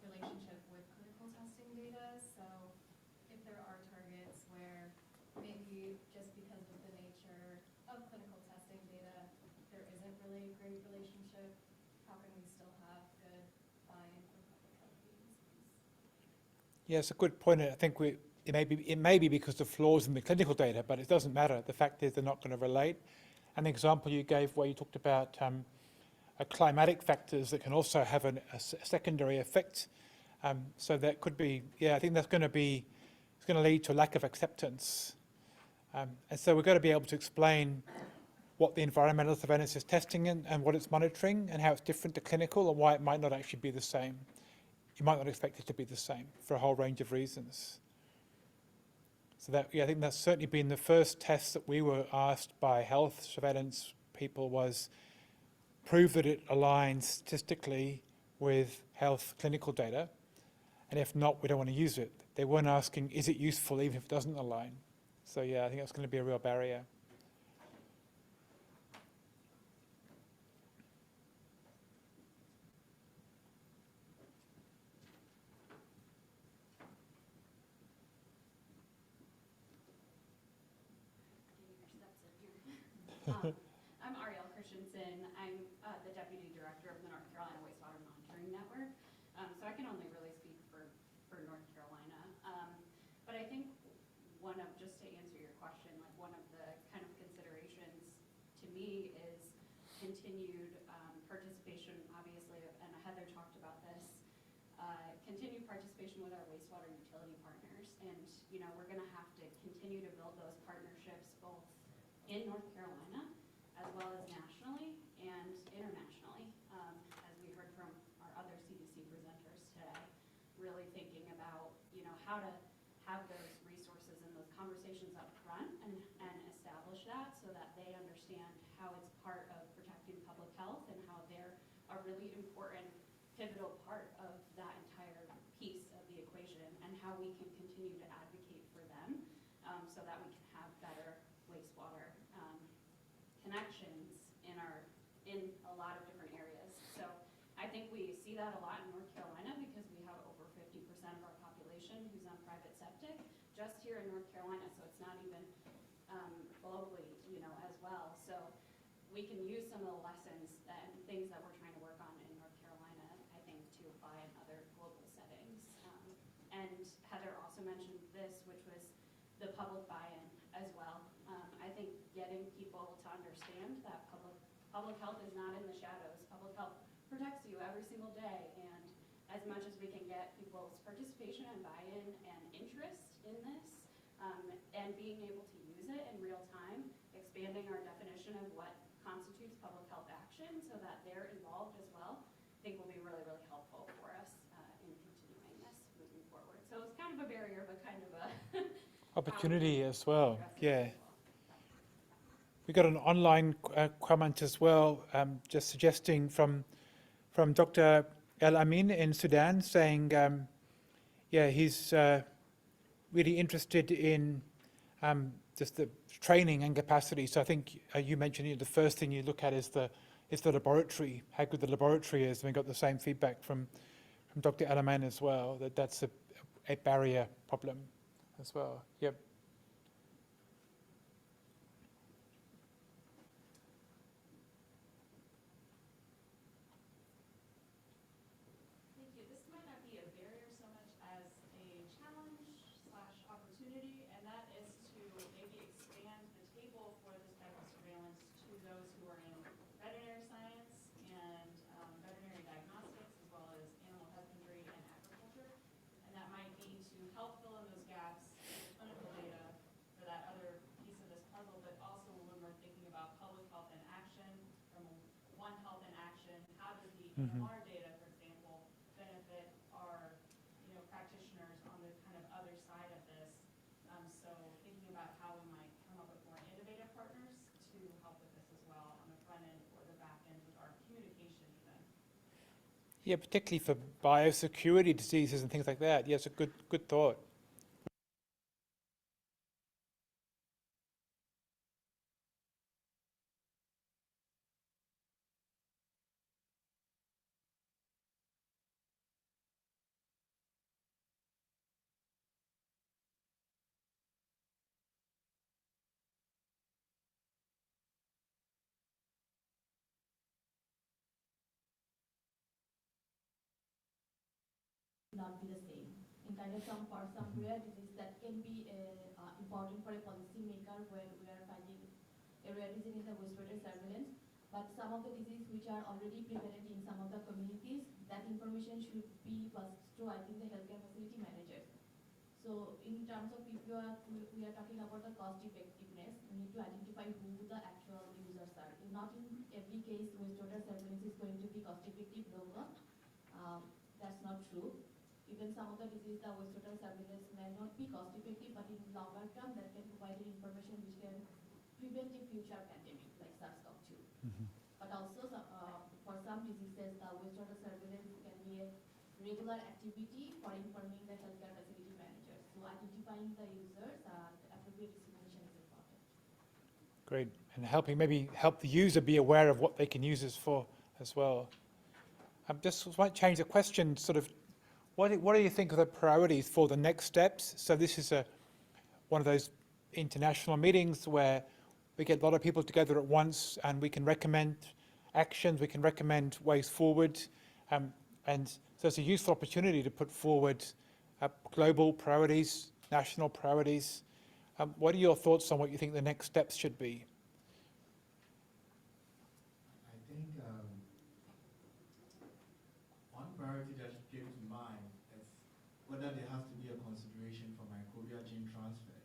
relationship with clinical testing data. So if there are targets where maybe just because of the nature of clinical testing data, there isn't really a great relationship, how can we still have good buy-in from public health agencies? Yeah, it's a good point. I think it may be because of flaws in the clinical data, but it doesn't matter. The fact is they're not going to relate. An example you gave where you talked about climatic factors that can also have a secondary effect. So that could be, yeah, I think that's going to be, it's going to lead to a lack of acceptance. And so we've got to be able to explain what the environmental surveillance is testing and what it's monitoring and how it's different to clinical and why it might not actually be the same. You might not expect it to be the same for a whole range of reasons. So that, yeah, I think that's certainly been the first test that we were asked by health surveillance people was prove that it aligns statistically with health clinical data. And if not, we don't want to use it. They weren't asking, is it useful even if it doesn't align? So yeah, I think that's going to be a real barrier. I'm Ariel Christensen. I'm the Deputy Director of the North Carolina Wastewater Monitoring Network. So I can only really speak for North Carolina. But I think just to answer your question, like one of the kind of considerations to me is continued participation, obviously, and Heather talked about this, continued participation with our wastewater utility partners. And, you know, we're going to have to continue to build those partnerships both in North Carolina, as well as nationally and internationally, as we heard from our other CDC presenters today, really thinking about, you know, how to have those resources and those conversations up front and establish that so that they understand how it's part of protecting public health and how they're a really important pivotal part of that entire piece of the equation and how we can continue to advocate for them so that we can have better wastewater connections in a lot of different areas. So I think we see that a lot in North Carolina because we have over 50% of our population who's on private septic just here in North Carolina, so it's not even globally, you know, as well. So we can use some of the lessons and things that we're trying to work on in North Carolina, I think, to apply in other global settings. And Heather also mentioned this, which was the public buy-in as well. I think getting people to understand that public health is not in the shadows. Public health protects you every single day, and as much we can get people's participation and buy-in and interest in this, and being able to use it in real time, expanding our definition of what constitutes public health action so that they're involved as well, I think will be really, really helpful for us in continuing this moving forward. So it's kind of a barrier, but kind of a Opportunity as well, yeah. We got an online comment as well, just suggesting from Dr. El Amin in Sudan, saying, yeah, he's really interested in just the training and capacity. So I think you mentioned the first thing you look at is the laboratory, how good the laboratory is. And we got the same feedback from Dr. El Amin as well, that's a barrier problem as well. Yep. our data, for example, benefit our, practitioners on the kind of other side of this. So thinking about how we might come up with more innovative partners to help with this as well on the front end or the back end with our communication even. Yeah, particularly for biosecurity diseases and things like that. Yeah, it's a good thought. Not be the same. In kind of for some rare disease that can be important for a policy maker where we are finding a rare disease in the wastewater surveillance. But some of the diseases which are already prevalent in some of the communities, that information should be passed to, I think, the healthcare facility managers. So in terms of if we are talking about the cost effectiveness, we need to identify who the actual users are. Not in every case wastewater surveillance is going to be cost effective, low cost. That's not true. Even some of the diseases, the wastewater surveillance may not be cost effective, but in longer term, that can provide information which can prevent a future pandemic like SARS-CoV-2. But also, for some diseases, the wastewater surveillance can be a regular activity for informing the healthcare facility managers. So identifying the users and appropriate dissemination is important. Great, and maybe help the user be aware of what they can use this for as well. Just might change the question, sort of, what do you think are the priorities for the next steps? So this is one of those international meetings where we get a lot of people together at once and we can recommend actions, we can recommend ways forward. And so it's a useful opportunity to put forward global priorities, national priorities. What are your thoughts on what you think the next steps should be? I think one priority that came to mind is whether there has to be a consideration for microbial gene transfer,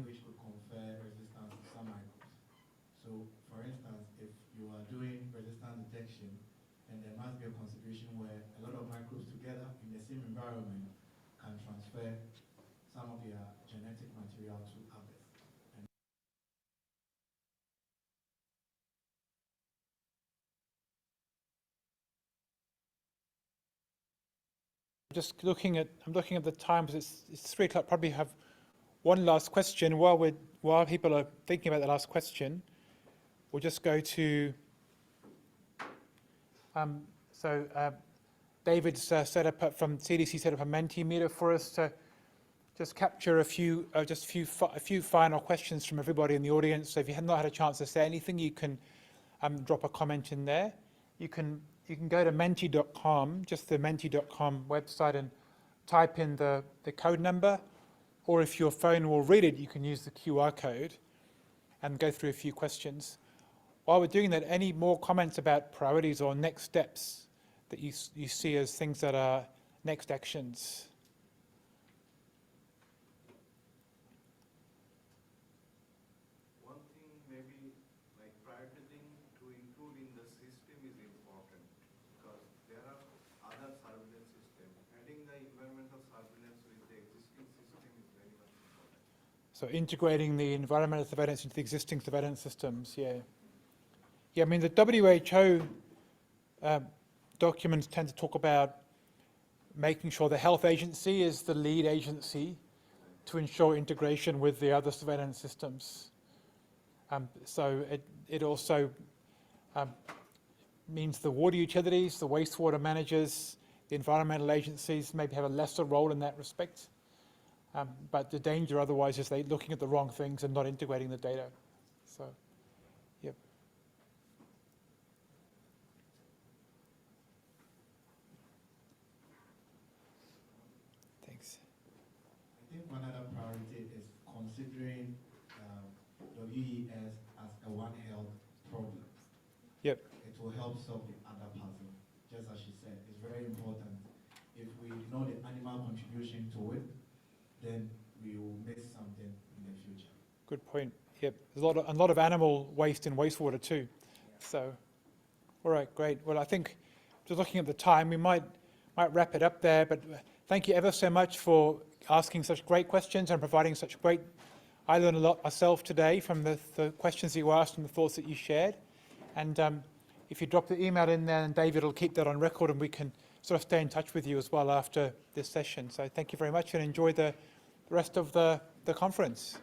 which could confer resistance to some microbes. So, for instance, if you are doing resistance detection, then there must be a consideration where a lot of microbes together in the same environment can transfer some of their genetic material to others. And I'm looking at the time because it's 3 o'clock. Probably have one last question while people are thinking about the last question. We'll just go to. David's set up from CDC set up a Mentimeter for us to just capture a few final questions from everybody in the audience. So if you have not had a chance to say anything, you can drop a comment in there. You can go to menti.com, just the menti.com website, and type in the code number, or if your phone will read it, you can use the QR code and go through a few questions. While we're doing that, any more comments about priorities or next steps that you see as things that are next actions. One thing maybe like prioritizing to include in the system is important because there are other surveillance systems. Adding the environmental surveillance with the existing system is very much important. So integrating the environmental surveillance into the existing surveillance systems, yeah. Yeah, I mean, the WHO documents tend to talk about making sure the health agency is the lead agency to ensure integration with the other surveillance systems. So it also means the water utilities, the wastewater managers, the environmental agencies maybe have a lesser role in that respect. But the danger otherwise is they looking at the wrong things and not integrating the data. So, yep. Thanks. I think one other priority is considering WES as a One Health problem. Yep. It will help solve the other puzzle. Just as she said, it's very important. If we ignore the animal contribution to it, then we will miss something in the future. Good point. Yep. There's a lot of animal waste in wastewater too. So, all right, great. Well, I think just looking at the time, we might wrap it up there. But thank you ever so much for asking such great questions and providing such great. I learned a lot myself today from the questions that you asked and the thoughts that you shared. And if you drop the email in there, and David will keep that on record, and we can sort of stay in touch with you as well after this session. So thank you very much, and enjoy the rest of the conference.